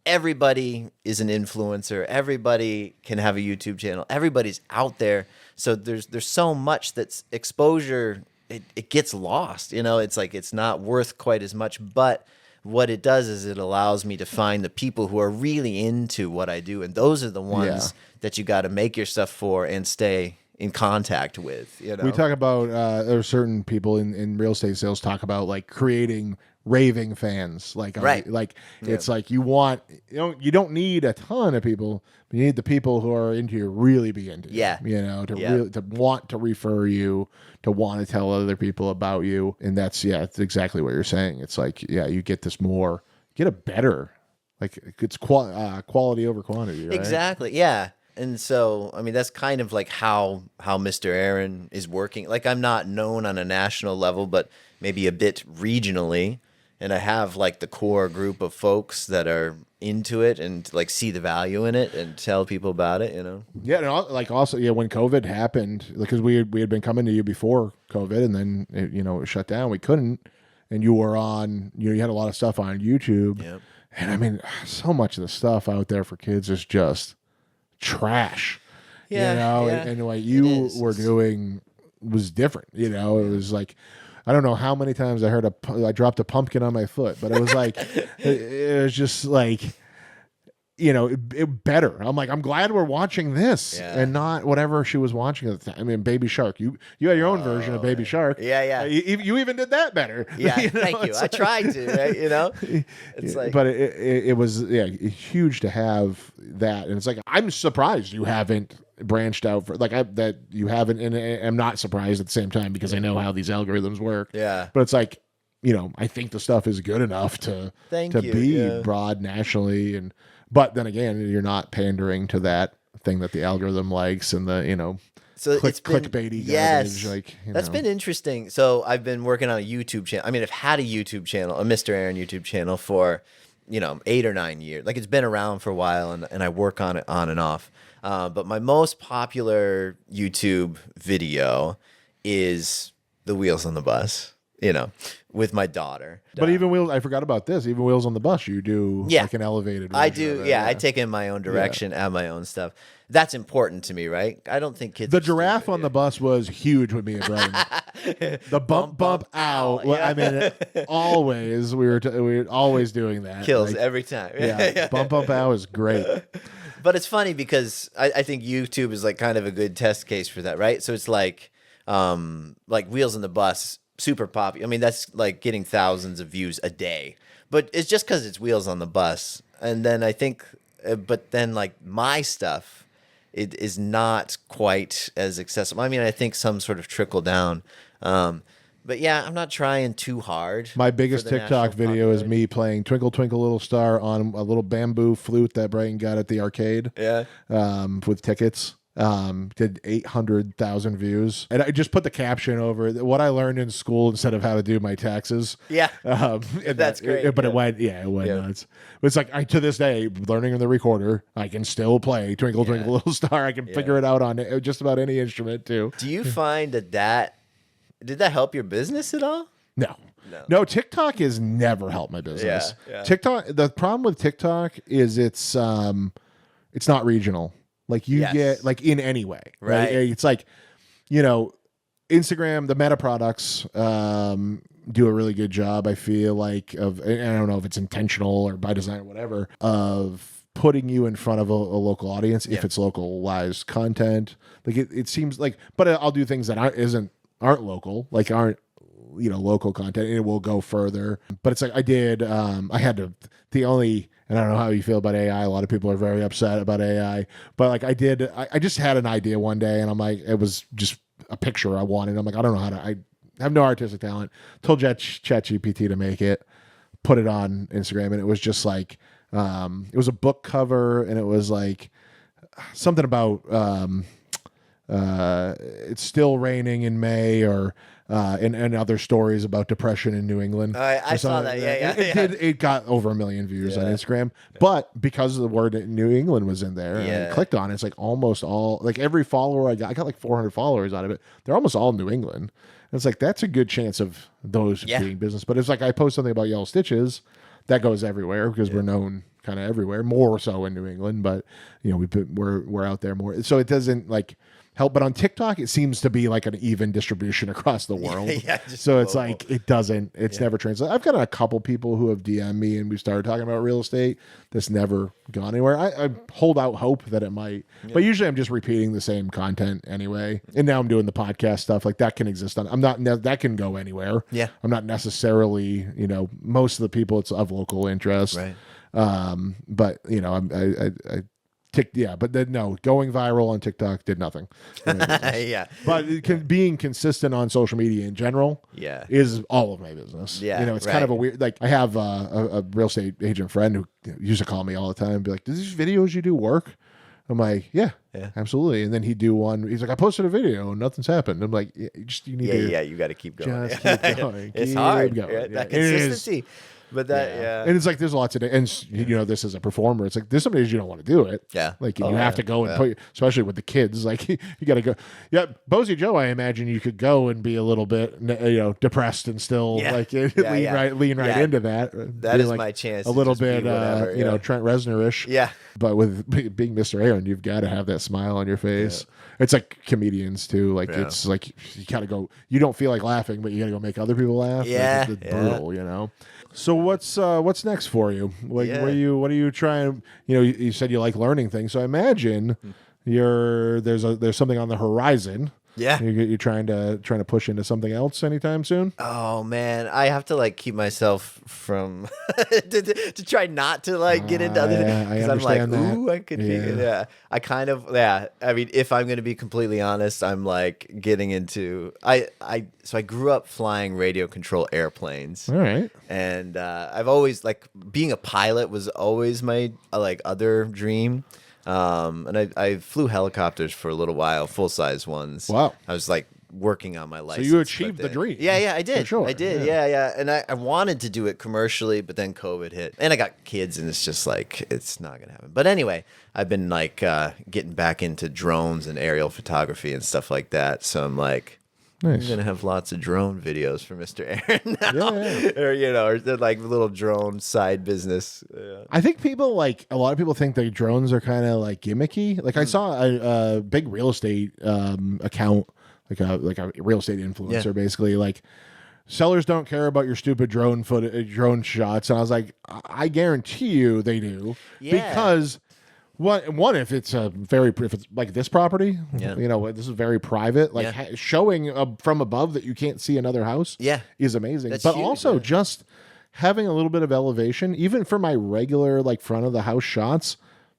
everybody is an influencer. Everybody can have a YouTube channel. Everybody's out there. So there's so much that's exposure. It gets lost. You know, it's like it's not worth quite as much. But what it does is it allows me to find the people who are really into what I do. And those are the ones that you got to make your stuff for and stay in contact with. You know, We talk about there are certain people in real estate sales talk about like creating raving fans, like Right. like it's like you don't need a ton of people, but you need the people who are into you really be into you. Yeah. You know, to Yeah. really to want to refer you, to want to tell other people about you, and that's it's exactly what you're saying. It's like you get this more, get a better, like it's quality over quantity, right? Exactly. Yeah. And so, I mean, that's kind of like how Mr. Aaron is working. Like, I'm not known on a national level, but maybe a bit regionally. And I have like the core group of folks that are into it and like see the value in it and tell people about it, you know? Yeah, and like also, when COVID happened, because we had been coming to you before COVID, and then it was shut down, we couldn't, and you were on, you had a lot of stuff on YouTube, Yep. and I mean, so much of the stuff out there for kids is just trash. Yeah, yeah, and what it you is. were doing was different. It was like, I don't know how many times I dropped a pumpkin on my foot, but it was like, it was just like, better. I'm like, I'm glad we're watching this and not whatever she was watching at the time. I mean, Baby Shark. You had your own version of Baby Shark. Yeah, yeah. You even did that better. Yeah, thank you. I tried to, right? You know, it's like, but it was huge to have that, and it's like I'm surprised you haven't branched out for that you haven't, and I'm not surprised at the same time because I know how these algorithms work. Yeah. But it's like, I think the stuff is good enough to Thank you, be yeah. broad nationally, but then again, you're not pandering to that thing that the algorithm likes and the so it's been, clickbaity yes, garbage. Like that's been interesting. So I've been working on a YouTube channel. I mean, I've had a YouTube channel, a Mr. Aaron YouTube channel for 8 or 9 years. Like it's been around for a while, and I work on it on and off. But my most popular YouTube video is the Wheels on the Bus. With my daughter. But even Wheels, I forgot about this. Even Wheels on the Bus, you do like an elevated version I do, of it. I take in my own direction, add my own stuff. That's important to me, right? I don't think kids. The giraffe on the bus was huge with me and Brian. The bump out. Yeah. I mean, always we were always doing that. Kills every time. Yeah, bump out is great. But it's funny because I think YouTube is like kind of a good test case for that, right? So it's like Wheels on the Bus. Super popular. I mean, that's like getting thousands of views a day, but it's just because it's Wheels on the Bus. And then I think, but then like my stuff, it is not quite as accessible. I mean, I think some sort of trickle down. But yeah, I'm not trying too hard. My biggest TikTok video is me playing Twinkle Twinkle Little Star on a little bamboo flute that Brian got at the arcade. Yeah. With tickets. Did 800,000 views, and I just put the caption over it, what I learned in school instead of how to do my taxes. Yeah. And That's great. But it went nuts. But it's like to this day, learning on the recorder, I can still play Twinkle Twinkle Little Star. I can figure it out on just about any instrument too. Do you find that did that help your business at all? No, TikTok has never helped my business. Yeah. TikTok. The problem with TikTok is it's not regional. Like you get like in any way, right? It's like, Instagram, the Meta products do a really good job. I feel like and I don't know if it's intentional or by design or whatever, of putting you in front of a local audience if it's localized content. Like it seems like, but I'll do things that aren't local, like aren't local content, and it will go further. But it's like I had to and I don't know how you feel about AI. A lot of people are very upset about AI, but like I just had an idea one day, and I'm like, it was just a picture I wanted. I'm like, I don't know I have no artistic talent. Told ChatGPT to make it, put it on Instagram, and it was just like, it was a book cover, and it was like something about it's still raining in May, or and other stories about depression in New England. I saw that. It got over 1 million views on Yeah. Instagram, but because the word New England was in there, and I Yeah. clicked on it. It's like almost all, like every follower I got like 400 followers out of it. They're almost all New England. And it's like that's a good chance of those Yeah. being business. But it's like I post something about Yellow Stitches, that goes everywhere because we're known kind of everywhere, more so in New England. But we're out there more, so it doesn't like help. But on TikTok, it seems to be like an even distribution across the world. So it's global. like it's never translated. I've got a couple people who have DM'd me and we started talking about real estate. That's never gone anywhere. I hold out hope that it might, but usually I'm just repeating the same content anyway. And now I'm doing the podcast stuff, like that can exist on. That can go anywhere. Yeah. I'm not necessarily, most of the people it's of local interest. Right. But but then no, going viral on TikTok did nothing. Yeah. But being consistent on social media in general Yeah. is all of my business. Yeah, It's kind of a weird, like I have a real estate agent friend who used to call me all the time and be like, "Do these videos you do work?" I'm like, yeah, absolutely. And then he'd do one. He's like, "I posted a video and nothing's happened." I'm like, you need to you got to keep going. just keep going. It's Keep hard. going. Right? Yeah, That it is. consistency. But that, And it's like there's lots of, and this as a performer, it's like there's some days you don't want to do it. Yeah. Like you have to go and put, especially with the kids, like you got to go. Yeah, Bosey Joe, I imagine you could go and be a little bit, depressed and still lean right into that. That is like my chance. A little to just bit, be whatever, Trent Reznor-ish. Yeah. But with being Mr. Aaron, you've got to have that smile on your face. It's like comedians too. Like it's like you gotta go. You don't feel like laughing, but you gotta go make other people laugh. Yeah, It's brutal. So what's next for you? Like, what are you trying? You said you like learning things, so I imagine there's something on the horizon. Yeah. You're trying to push into something else anytime soon. Oh man, I have to like keep myself from to try not to like get into other things because I'm like, ooh, I could be. I kind of I mean, if I'm going to be completely honest, I'm like getting into so I grew up flying radio control airplanes. All right. And I've always like being a pilot was always my like other dream. And I flew helicopters for a little while, full size ones. Wow. I was like working on my license. So you achieved the dream. Yeah, I did. For sure. I did. Yeah. And I wanted to do it commercially, but then COVID hit. And I got kids and it's just like, it's not going to happen. But anyway, I've been like getting back into drones and aerial photography and stuff like that. So I'm like, Nice. I'm gonna have lots of drone videos for Mr. Aaron now, Yeah. or they're like little drone side business. Yeah. I think a lot of people think that drones are kind of like gimmicky. Like I saw a big real estate account, like a real estate influencer, basically like sellers don't care about your stupid drone shots, and I was like, I guarantee you they do, because. One, if it's like this property, this is very private. Like showing from above that you can't see another house, is amazing. That's but huge, also just having a little bit of elevation, even for my regular like front of the house shots,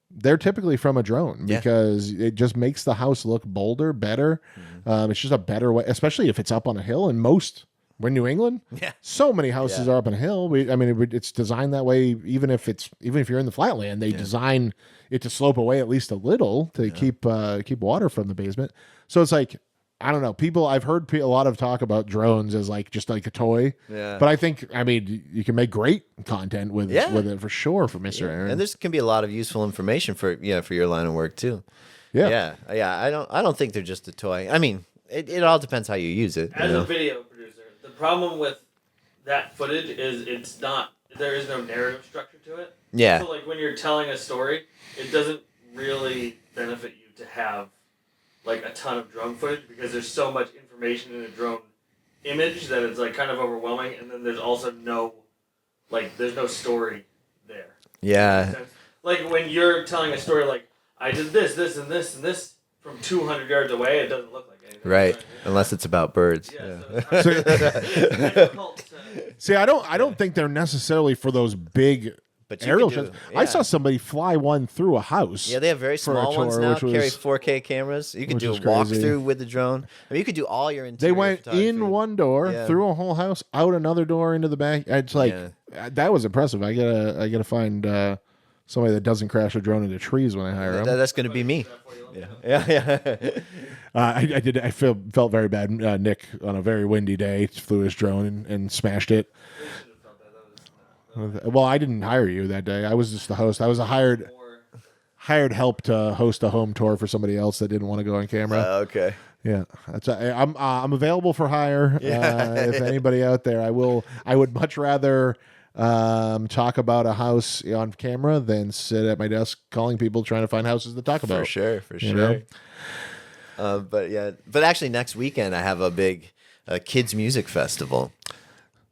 they're typically from a drone because it just makes the house look bolder, better. It's just a better way, especially if it's up on a hill. And we're in New England. So many houses are up on a hill. It's designed that way. Even if you're in the flatland, they design it to slope away at least a little to keep water from the basement. So it's like, I don't know. I've heard a lot of talk about drones as like just like a toy. Yeah. But I think you can make great content with it for sure for Mr. Aaron. And there can be a lot of useful information for your line of work too. Yeah. I don't think they're just a toy. I mean, it all depends how you use it. As a video producer, the problem with that footage is there is no narrative structure to it. Yeah. So like when you're telling a story, it doesn't really benefit you to have like a ton of drone footage because there's so much information in a drone image that it's like kind of overwhelming, and then there's also there's no story there. Yeah. Like when you're telling a story like I did this, this, and this, and this from 200 yards away, it doesn't look like anything. Right. Unless it's about birds. Yeah. So it's difficult to... See, I don't think they're necessarily for those big aerial shots. I saw somebody fly one through a house. Yeah, they have very small ones now. Carry 4K cameras. You could do a walkthrough with the drone. I mean, you could do all your interior. They went in one door, through a whole house, out another door into the back. It's like that was impressive. I gotta find somebody that doesn't crash a drone into trees when I hire them. That's going to be me. Yeah. I did. I felt very bad. Nick, on a very windy day, flew his drone and smashed it. Well, I didn't hire you that day. I was just the host. I was a hired help to host a home tour for somebody else that didn't want to go on camera. Okay. Yeah, I'm available for hire. If anybody out there, I would much rather talk about a house on camera than sit at my desk calling people trying to find houses to talk about. For sure. But actually next weekend I have a big kids music festival.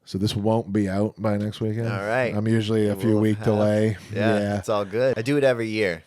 So this won't be out by next weekend. All right. I'm usually a few week delay. Yeah, it's all good. I do it every year.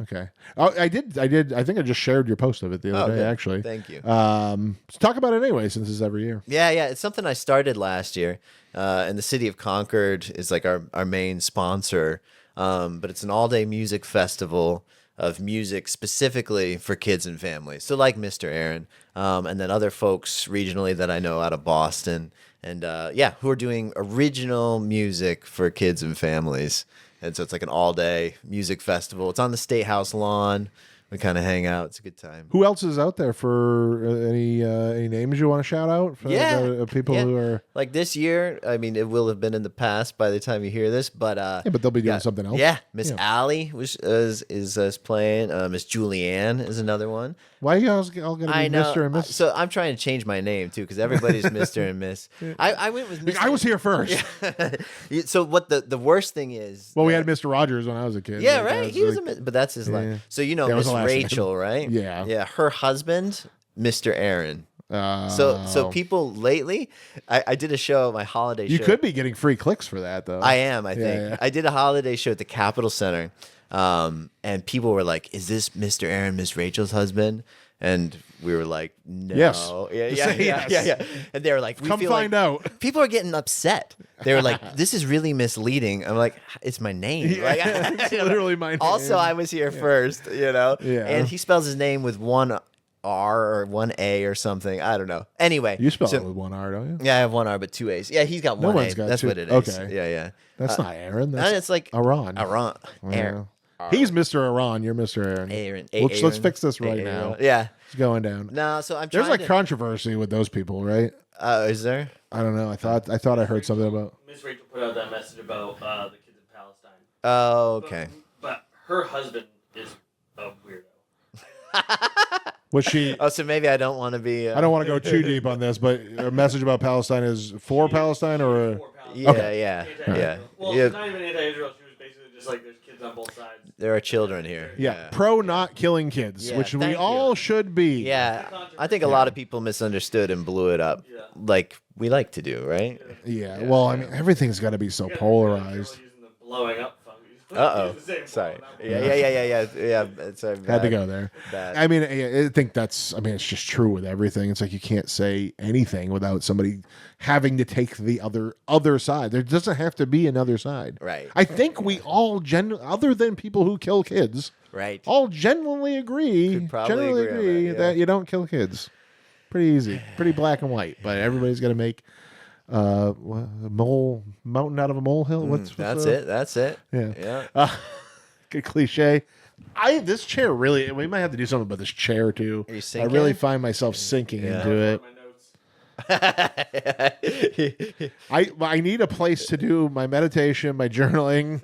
Okay. Oh, I did. I think I just shared your post of it the other day, good. actually. Thank you. So talk about it anyway, since it's every year. Yeah. It's something I started last year. And the city of Concord is like our main sponsor. But it's an all-day music festival of music specifically for kids and families. So like Mr. Aaron, and then other folks regionally that I know out of Boston. And who are doing original music for kids and families. And so it's like an all-day music festival. It's on the State House lawn. We kind of hang out. It's a good time. Who else is out there for any names you want to shout out? For people who are like this year. I mean, it will have been in the past by the time you hear this, but but they'll be doing something else. Yeah, Miss Allie is playing. Miss Julianne is another one. Why are you all going to be Mr. and Miss? So I'm trying to change my name too because everybody's Mr. and Miss. I went with Mr. I was here first. So what the worst thing is? Well, we had Mr. Rogers when I was a kid. Yeah, right. He was but that's his life. So Miss Rachel, right? Yeah. Yeah. Her husband, Mr. Aaron. So people lately, I did a show, my holiday show. You could be getting free clicks for that, though. I am, I think. Yeah. I did a holiday show at the Capitol Center, and people were like, "Is this Mr. Aaron, Miss Rachel's husband?" And we were like, "No." Yes. Yeah. And they were like, "Come find out." People are getting upset. They were like, "This is really misleading." I'm like, "It's my name." It's literally my name. Also, I was here first, Yeah. And he spells his name with one R or one A or something. I don't know. Anyway, you spell it with one R, don't you? Yeah, I have one R but two A's. Yeah, he's got one A. That's what it is. Okay. Yeah. That's not Aaron. That's it's like Aaron. Aaron. He's Mr. Aaron. You're Mr. Aaron. Aaron. Let's fix this right now. Yeah. It's going down. No, so I'm trying. There's controversy with those people, right? Is there? I don't know. I thought I heard something about. Miss Rachel put out that message about the kids in Palestine. Oh, okay. But her husband is a weirdo. Was she? Oh, so maybe I don't want to be. I don't want to go too deep on this, but a message about Palestine is for Palestine or? Yeah. Well, she's not even anti-Israel. She was basically just like there's kids on both sides. There are children here. Yeah. Pro not killing kids, which we all should be. Yeah, I think a lot of people misunderstood and blew it up, like we like to do, right? Yeah. Well, I mean, everything's got to be so polarized. Blowing up. Sorry. Yeah. Had to go there. I mean, I think that's. I mean, it's just true with everything. It's like you can't say anything without somebody having to take the other side. There doesn't have to be another side. Right. I think we all other than people who kill kids, right, all genuinely agree. That you don't kill kids. Pretty easy, pretty black and white. But everybody's got to make. A mountain out of a molehill. That's it. Yeah. Good cliche. This chair really. We might have to do something about this chair too. Are you sinking? I really find myself sinking into it. I need a place to do my meditation, my journaling.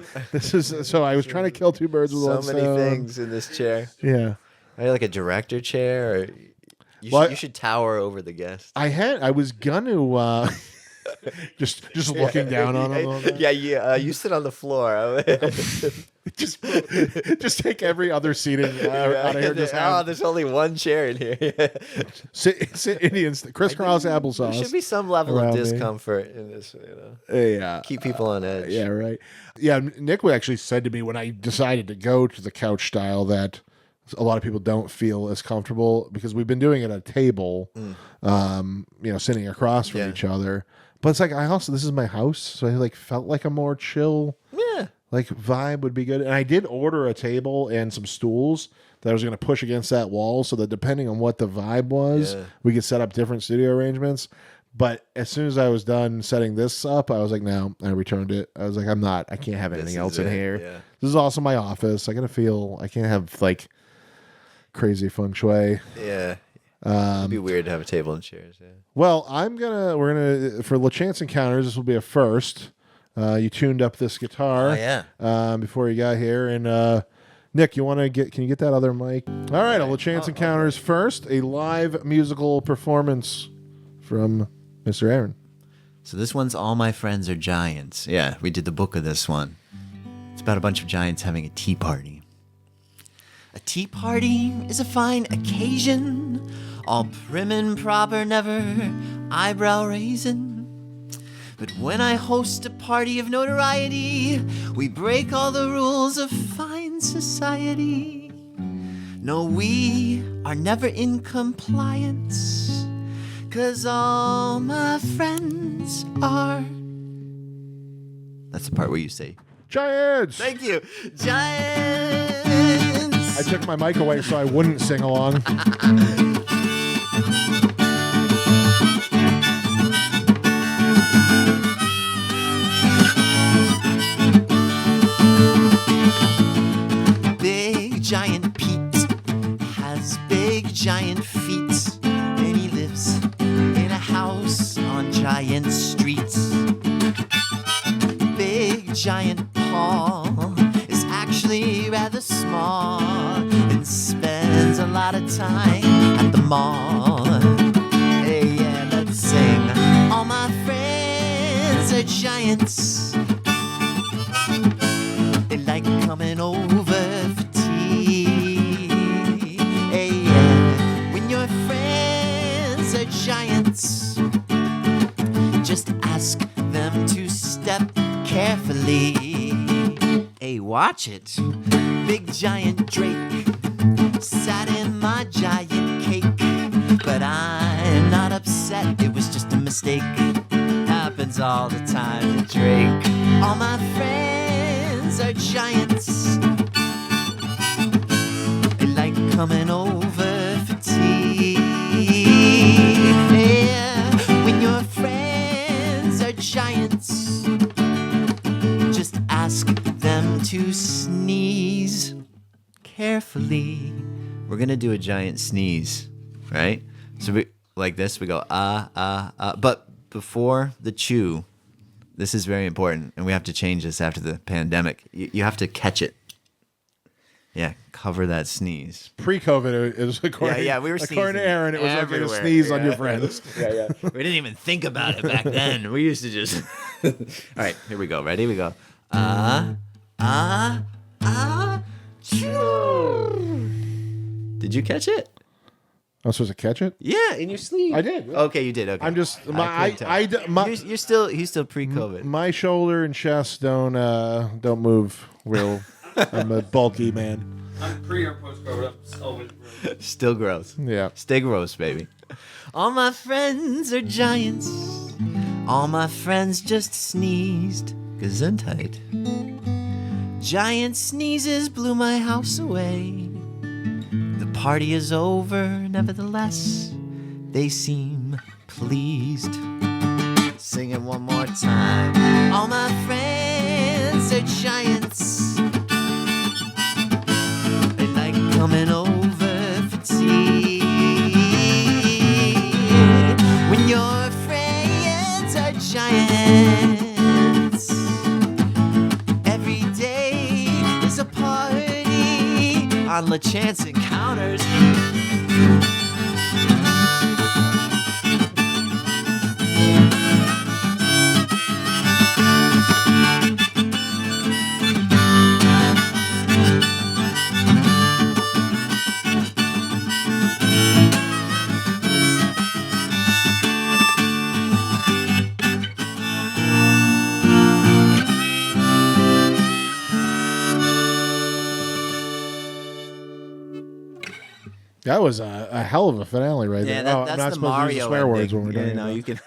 So I was trying to kill two birds with one stone. So many things in this chair. Yeah. Are you like a director chair? Or you should tower over the guest. I was gonna. just looking down on them. Yeah. You sit on the floor. just take every other seating out of here. There's only one chair in here. sit Indians, crisscross applesauce. There should be some level of discomfort in this. Yeah, keep people on edge. Yeah, right. Yeah, Nick actually said to me when I decided to go to the couch style that a lot of people don't feel as comfortable because we've been doing it at a table, sitting across from each other. But it's like this is my house, so I felt like a more chill, vibe would be good. And I did order a table and some stools that I was going to push against that wall, so that depending on what the vibe was, we could set up different studio arrangements. But as soon as I was done setting this up, I was like, no, I returned it. I was like, I can't have anything else in here. Yeah. This is also my office. I gotta feel. I can't have like crazy feng shui. Yeah. It'd be weird to have a table and chairs. Yeah. Well, we're gonna for LeChance Encounters. This will be a first. You tuned up this guitar. Oh, yeah. Before you got here, and Nick, you want to get? Can you get that other mic? All right, a LeChance Encounters first, a live musical performance from Mr. Aaron. So this one's All My Friends Are Giants. Yeah, we did the book of this one. It's about a bunch of giants having a tea party. A tea party is a fine occasion, all prim and proper, never eyebrow raising. But when I host a party of notoriety, we break all the rules of fine society. No, we are never in compliance, 'cause all my friends are... That's the part where you say, Giants! thank you, giants! I took my mic away so I wouldn't sing along. Big giant Pete has big giant feet, and he lives in a house on giant streets. Big giant Paul is actually rather small and spends a lot of time at the mall. Hey, yeah, let's sing. All my friends are giants. They like coming over for tea. Hey, yeah. When your friends are giants, just ask them to step carefully. Hey, watch it. Big giant Drake sat in my giant cake, but I'm not upset. It was just a mistake. Happens all the time to Drake. All my friends are giants. They like coming over for tea. Yeah, when your friends are giants, just ask them to sneeze carefully. We're gonna do a giant sneeze, right? So we like this. We go but before the chew, this is very important, and we have to change this after the pandemic. You have to catch it. Yeah, cover that sneeze. Pre-COVID, it was according, we were according to sneezing Aaron, it was okay to everywhere. sneeze on your friends. We didn't even think about it back then. We used to just... All right, here we go. Ready? We go. Chew. Did you catch it? I'm supposed to catch it? Yeah, in your sleeve. I did. Okay, you did. Okay. I'm just he's You're still pre-COVID. my shoulder and chest don't move real. I'm a bulky man. I'm pre or post COVID. I'm always gross. Still gross. Yeah. Stay gross, baby. All my friends are giants. All my friends just sneezed. Gesundheit. Giant sneezes blew my house away. The party is over, nevertheless. They seem pleased. Sing it one more time. All my friends are giants. They like coming over for tea. When your friends are giants, every day is a party on LeChance Encounters. That was a hell of a finale right Yeah, there. I'm that's not the supposed to use Mario the swear ending. words when we're doing No, it. you can.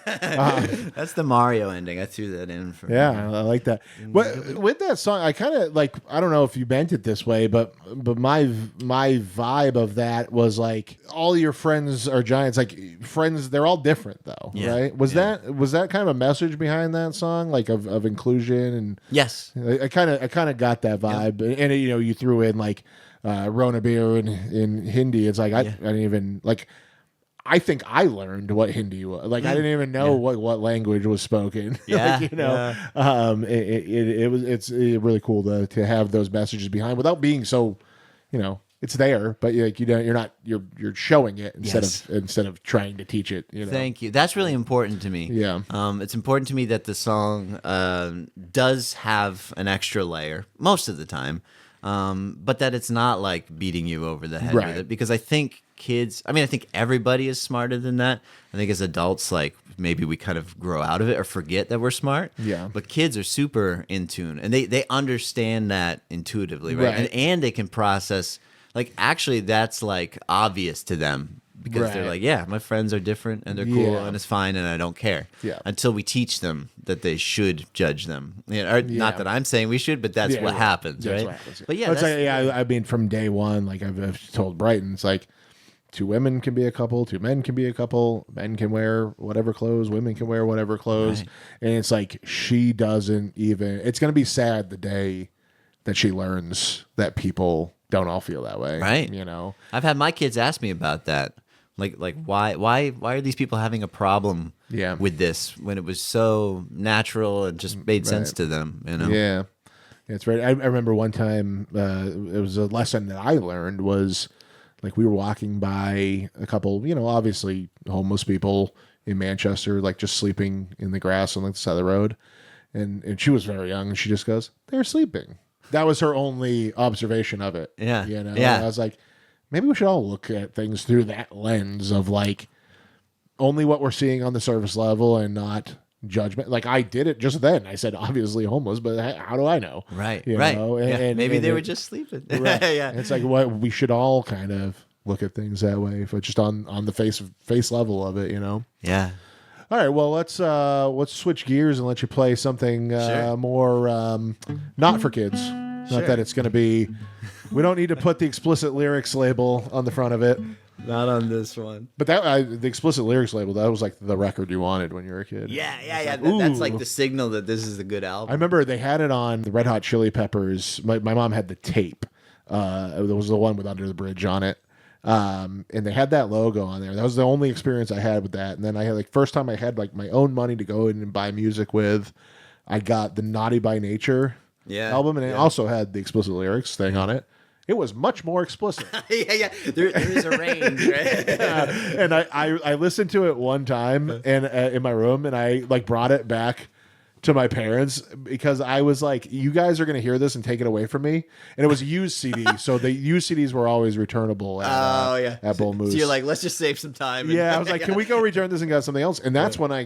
That's the Mario ending. I threw that in for. Yeah, I like that. But with that song, I kind of like. I don't know if you meant it this way, but my vibe of that was like all your friends are giants. Like friends, they're all different though, Yeah, right? Was that kind of a message behind that song, like of inclusion and Yes. I kind of got that vibe, and you know, you threw in like Rona beer in Hindi. It's like I didn't even like. I think I learned what Hindi was. Like I didn't even know what language was spoken. Yeah, like, you know, it's really cool to have those messages behind without being so, you know, it's there, but like you're showing it instead of trying to teach it. You know, Thank you. That's really important to me. Yeah. It's important to me that the song does have an extra layer most of the time, but that it's not like beating you over the head with Right. it. Because I think kids, I think everybody is smarter than that. I think as adults, like maybe we kind of grow out of it or forget that we're smart. Yeah. But kids are super in tune and they understand that intuitively, right? Right. And they can process, like, actually that's like obvious to them. Because they're Right. like, yeah, my friends are different and they're cool Yeah. and it's fine and I don't care. Yeah. Until we teach them that they should judge them. You know, or not that I'm saying we should, but that's Yeah, what yeah. happens, That's right? what happens, But yeah, It's that's, like, I mean, from day one, like I've told Brighton, it's like 2 women can be a couple, 2 men can be a couple, men can wear whatever clothes, women can wear whatever clothes, Right. and it's like she doesn't even. It's gonna be sad the day that she learns that people don't all feel that way, Right. You know, I've had my kids ask me about that. Like why are these people having a problem Yeah. with this when it was so natural and just made sense to them, you know? Yeah, it's right. I remember one time it was a lesson that I learned was like we were walking by a couple, you know, obviously homeless people in Manchester, like just sleeping in the grass on the side of the road, and she was very young, and she just goes, "They're sleeping." That was her only observation of it. Yeah. you know. Yeah. And I was like, maybe we should all look at things through that lens of like only what we're seeing on the surface level and not judgment. Like I did it just then. I said obviously homeless, but how do I know? Right. You right. know? Yeah. Maybe they it- were just sleeping. right. Yeah. It's like what we should all kind of look at things that way, but just on the face level of it, you know. Yeah. All right, well let's switch gears and let you play something Sure. more not for kids. Not Sure. that it's going to be. We don't need to put the explicit lyrics label on the front of it. Not on this one. But that the explicit lyrics label, that was like the record you wanted when you were a kid. Yeah. Ooh. That's like the signal that this is a good album. I remember they had it on the Red Hot Chili Peppers. My mom had the tape. It was the one with Under the Bridge on it. And they had that logo on there. That was the only experience I had with that. And then I had like first time I had like my own money to go in and buy music with. I got the Naughty by Nature album, and it also had the explicit lyrics thing on it. It was much more explicit. yeah. There is a range, right? And I listened to it one time and in my room, and I like brought it back to my parents because I was like, you guys are going to hear this and take it away from me. And it was a used CD. So the used CDs were always returnable at Bull Moose. So you're like, let's just save some time. Yeah, I was like, can we go return this and get something else? And that's when I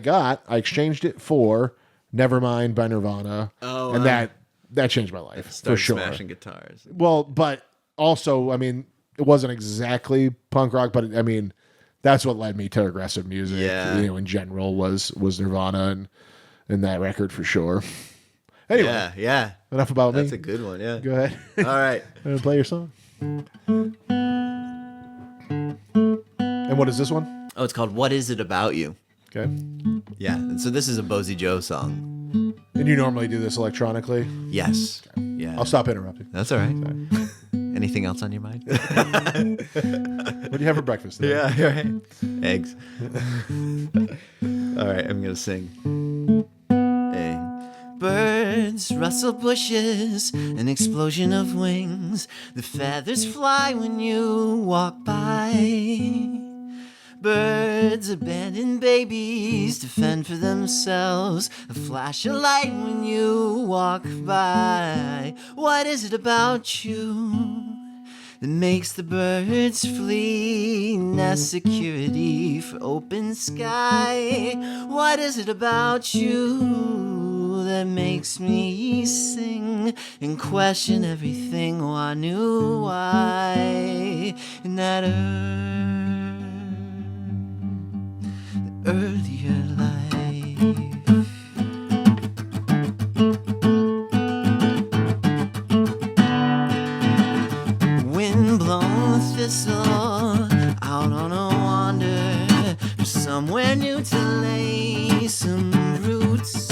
exchanged it for Nevermind by Nirvana. Oh, and that changed my life for Start sure. smashing guitars. Well, but also, I mean, it wasn't exactly punk rock, but I mean, that's what led me to aggressive music. Yeah. You know, in general was Nirvana and that record for sure. Anyway, Yeah. enough about That's me. a good one, yeah. Go ahead. All right. Play your song. And what is this one? Oh, it's called What Is It About You? Okay. Yeah. And so this is a Bosey Joe song. And you normally do this electronically? Yes. Yeah. I'll stop interrupting. That's all right. Anything else on your mind? What do you have for breakfast today? Yeah, right. Eggs. All right, I'm gonna sing. Hey. Birds rustle bushes, an explosion of wings. The feathers fly when you walk by. Birds abandon babies to fend for themselves. A flash of light when you walk by. What is it about you that makes the birds flee? Nest security for open sky. What is it about you that that makes me sing and question everything. Oh, I knew why in that earlier life. Wind-blown thistle out on a wander, somewhere new to lay some roots.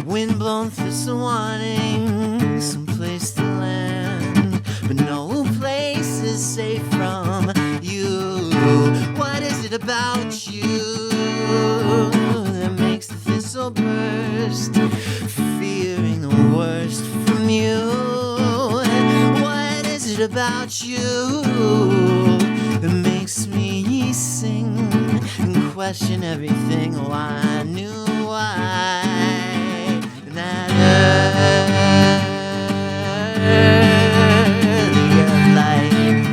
Wind-blown thistle wanting some place to land, but no place is safe from you. What is it about you that makes the thistle burst, fearing the worst from you? What is it about you that makes me sing and question everything? Oh, I knew why that earlier life.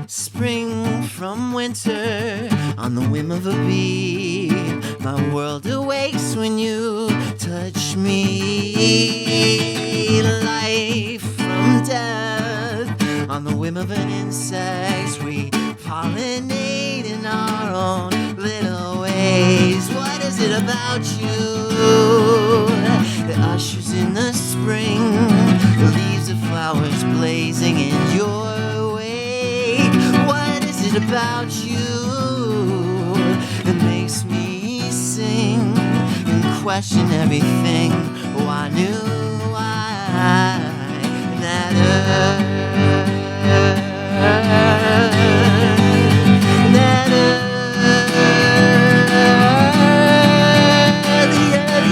Spring from winter on the whim of a bee. My world awakes when you touch me. Life from death on the whim of an insect. We pollinate in our own little ways. What is it about you that ushers in the spring? The leaves of flowers blazing in your way. What is it about you that makes me sing and question everything? Oh, I knew that earlier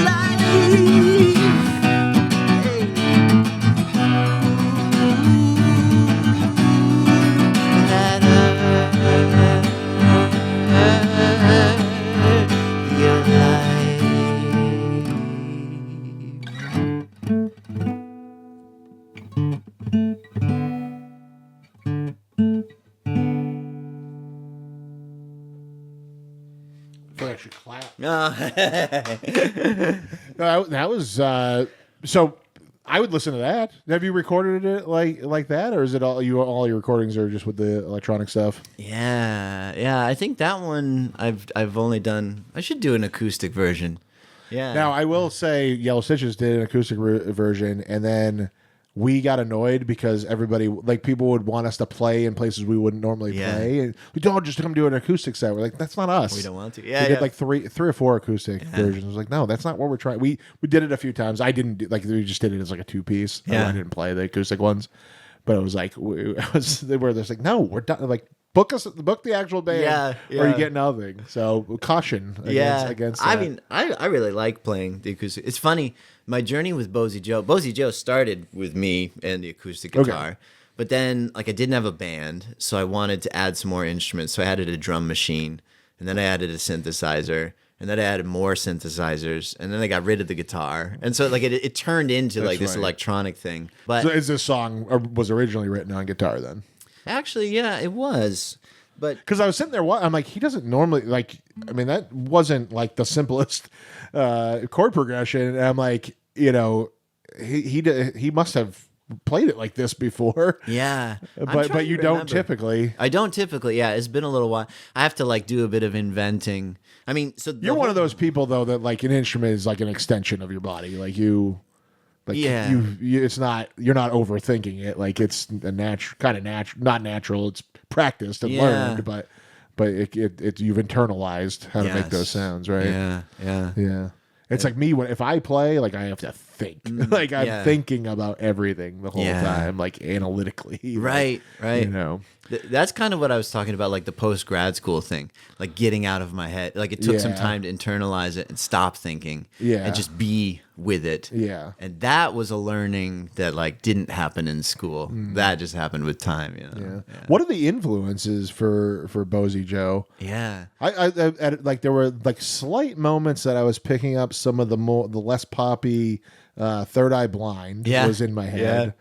life. I should clap. No. No, that was so. I would listen to that. Have you recorded it like that, or is it all your recordings are just with the electronic stuff? Yeah. I think that one I've only done. I should do an acoustic version. Yeah. Now I will say, Yellow Stitches did an acoustic version, and then we got annoyed because everybody, like, people would want us to play in places we wouldn't normally play, and we don't just come do an acoustic set. We're like, that's not us. We don't want to. We did like three or four acoustic versions. I was like, no, that's not what we're trying. We did it a few times. I didn't do, like, we just did it as like a 2-piece. Yeah. I didn't play the acoustic ones, but it was like they were just like, no, we're done. Like, book the actual band, or you get nothing. So caution against that. I mean, I really like playing the acoustic. It's funny. My journey with Bosey Joe. Bosey Joe started with me and the acoustic guitar, but then like I didn't have a band, so I wanted to add some more instruments. So I added a drum machine, and then I added a synthesizer, and then I added more synthesizers, and then I got rid of the guitar, and so like it turned into like this electronic thing. But so is this song was originally written on guitar then? Actually, yeah, it was. But because I was sitting there, I'm like, he doesn't normally like. I mean, that wasn't like the simplest chord progression. And I'm like, he must have played it like this before. Yeah, but you don't typically. I don't typically. Yeah, it's been a little while. I have to like do a bit of inventing. I mean, so you're one of those people though that like an instrument is like an extension of your body. Like you. Like it's not. You're not overthinking it. Like it's a not natural. It's practiced and learned, but you've internalized how to make those sounds, right? Yeah. It's like me if I play, like I have to think. Like I'm thinking about everything the whole time, like analytically. Right. That's kind of what I was talking about, like the post-grad school thing, like getting out of my head. Like it took some time to internalize it and stop thinking and just be with it. Yeah. And that was a learning that like didn't happen in school. That just happened with time, What are the influences for Bosey Joe? Yeah. I like there were like slight moments that I was picking up some of the less poppy Third Eye Blind Yeah. was in my head.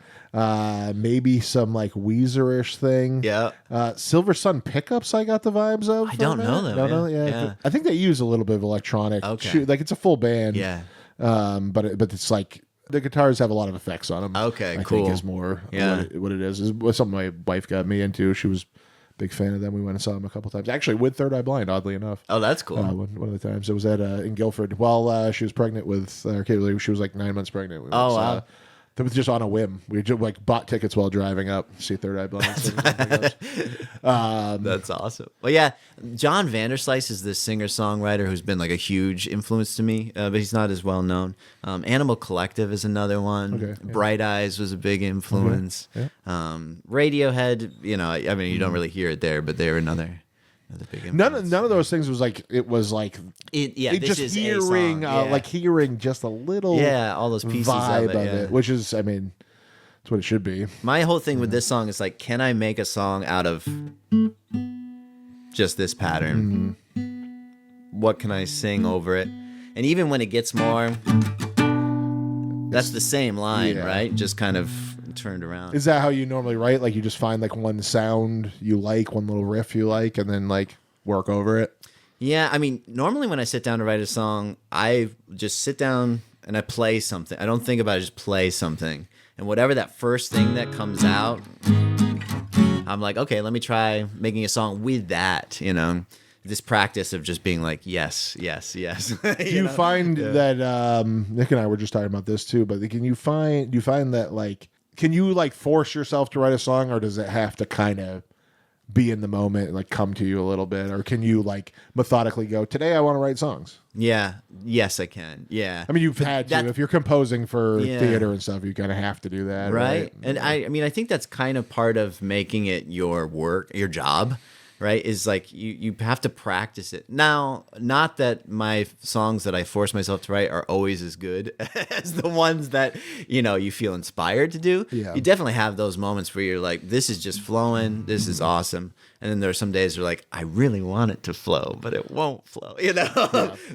Maybe some like Weezer-ish thing. Yeah. Silver Sun Pickups, I got the vibes of. I don't know them. Don't know? Yeah. Yeah. Yeah. I think they use a little bit of electronic. Okay. Like it's a full band. Yeah. But it's like the guitars have a lot of effects on them. Okay, I cool. think is more Yeah. what it is. Is was something my wife got me into. She was a big fan of them. We went and saw them a couple times. Actually, with Third Eye Blind, oddly enough. Oh, that's cool. One of the times it was at in Guilford. While she was pregnant with she was like 9 months pregnant. We went and saw- Wow. That was just on a whim. We just like bought tickets while driving up to see Third Eye Blind. That's awesome. Well, yeah, John Vanderslice is the singer-songwriter who's been like a huge influence to me, but he's not as well known. Animal Collective is another one. Okay, yeah. Bright Eyes was a big influence. Yeah. Radiohead, I mean, you don't really hear it there, but they're another big influence. None of those things was like it was like This just is hearing a song. like hearing just a little all those pieces vibe of it, which is I mean it's what it should be. My whole thing with this song is like, can I make a song out of just this pattern? What can I sing over it? And even when it gets more, that's the same line, Yeah. right? Just kind of turned around. Is that how you normally write? Like you just find like one sound you like, one little riff you like, and then like work over it? Yeah, I mean, normally when I sit down to write a song, I just sit down and I play something. I don't think about it, I just play something. And whatever that first thing that comes out, I'm like, okay, let me try making a song with that, This practice of just being like, yes, yes, yes. Do you find that Nick and I were just talking about this too, but do you find that like can you like force yourself to write a song, or does it have to kind of be in the moment and like come to you a little bit, or can you like methodically go, today I want to write songs? Yeah. Yes, I can. Yeah. I mean, you've had to. If you're composing for Yeah. theater and stuff, you kind of have to do that, Right. And I mean, I think that's kind of part of making it your work, your job, right? Is like you have to practice it. Now, not that my songs that I force myself to write are always as good as the ones that, you feel inspired to do. Yeah. You definitely have those moments where you're like, this is just flowing. This is awesome. And then there are some days where like, I really want it to flow, but it won't flow,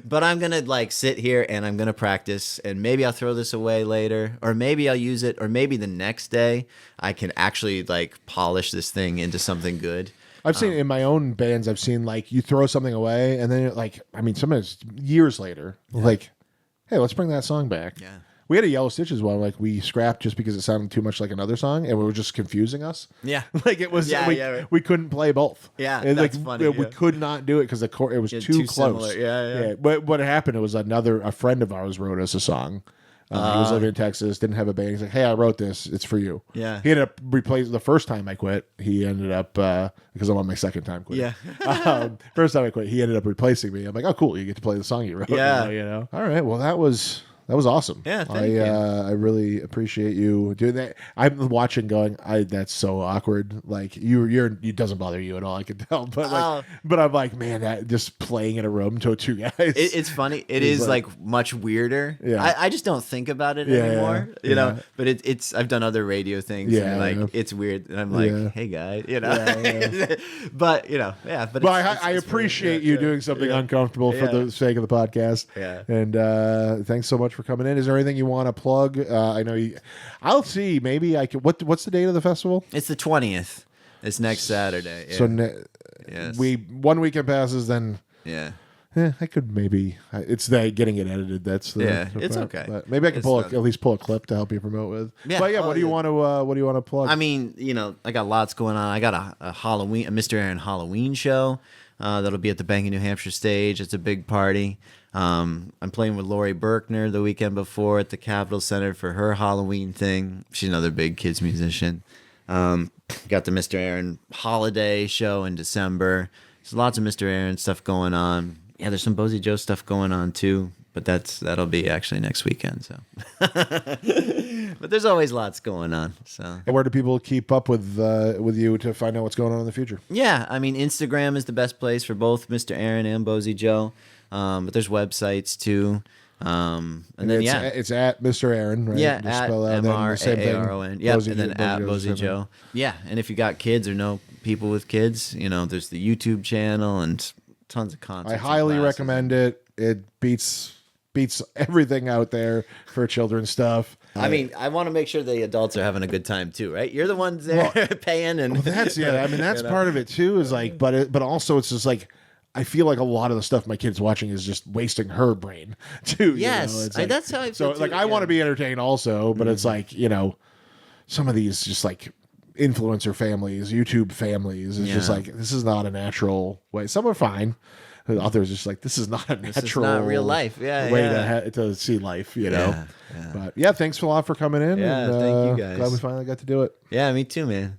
But I'm going to like sit here and I'm going to practice, and maybe I'll throw this away later, or maybe I'll use it, or maybe the next day I can actually like polish this thing into something good. I've seen in my own bands, I've seen like you throw something away and then you're like, I mean, sometimes years later, like, hey, let's bring that song back. Yeah. We had a Yellow Stitches one, like we scrapped just because it sounded too much like another song, and we were just confusing us. Yeah. Like it was, we couldn't play both. Yeah, And, that's like, funny, We yeah. could not do it because it was too too close. similar. Yeah. But what happened? It was a friend of ours wrote us a song. He was living in Texas, didn't have a band. He's like, "Hey, I wrote this. It's for you." Yeah. He ended up replacing the first time I quit. He ended up because I'm on my second time quitting. Yeah. First time I quit, he ended up replacing me. I'm like, "Oh, cool! You get to play the song you wrote." Yeah. All right. Well, that was awesome. Yeah, thank you. I really appreciate you doing that. I'm watching, going, that's so awkward. Like it doesn't bother you at all. I can tell, but but I'm like, man, that just playing in a room to two guys. It's funny. It is like much weirder. Yeah. I just don't think about it Yeah, anymore. yeah, You know. yeah. But it's I've done other radio things. Yeah, And like yeah. it's weird, and I'm like, Yeah. hey guy, Yeah, but yeah. But I appreciate you doing something uncomfortable for the sake of the podcast. Yeah. And thanks so much for coming in. Is there anything you want to plug? I know I'll see. Maybe I can. What's the date of the festival? It's the 20th. It's next Saturday. Yeah. So Yes. one weekend passes, then. Yeah. I could maybe. It's the getting it edited. That's the It's part. okay. But maybe I can It's at fun. least pull a clip to help you promote with. Yeah. But yeah, Oh, what do you want to plug? I mean, I got lots going on. I got a Mr. Aaron Halloween show that'll be at the Bank of New Hampshire stage. It's a big party. I'm playing with Lori Berkner the weekend before at the Capitol Center for her Halloween thing. She's another big kids musician. Got the Mr. Aaron holiday show in December. There's lots of Mr. Aaron stuff going on. Yeah, there's some Bosey Joe stuff going on too. But that'll be actually next weekend. So, but there's always lots going on. So, And where do people keep up with you to find out what's going on in the future? yeah, I mean, Instagram is the best place for both Mr. Aaron and Bosey Joe. But there's websites too. And then it's at Mr. Aaron, right? yeah, Just at spell out, and then the same thing, MRAARON. Yep, Bosey and then Joe- at Joe's the Bosey same thing. Joe. Yeah, and if you got kids or know people with kids, there's the YouTube channel and tons of content. I highly recommend it. It beats beats everything out there for children's stuff. I mean, I want to make sure the adults are having a good time too, right? You're the ones there paying, and That's that's part of it too. Is like, but also it's just like, I feel like a lot of the stuff my kid's watching is just wasting her brain too. Yes, It's like, that's how I feel. so like too, I want to be entertained also, but it's like, some of these just like influencer families, YouTube families, is just like, this is not a natural way. Some are fine. Others are just like, this is not a natural, This is not real life. Yeah, way yeah. to see life, Yeah. But yeah, thanks a lot for coming in. Yeah, and, thank you guys. Glad we finally got to do it. Yeah, me too, man.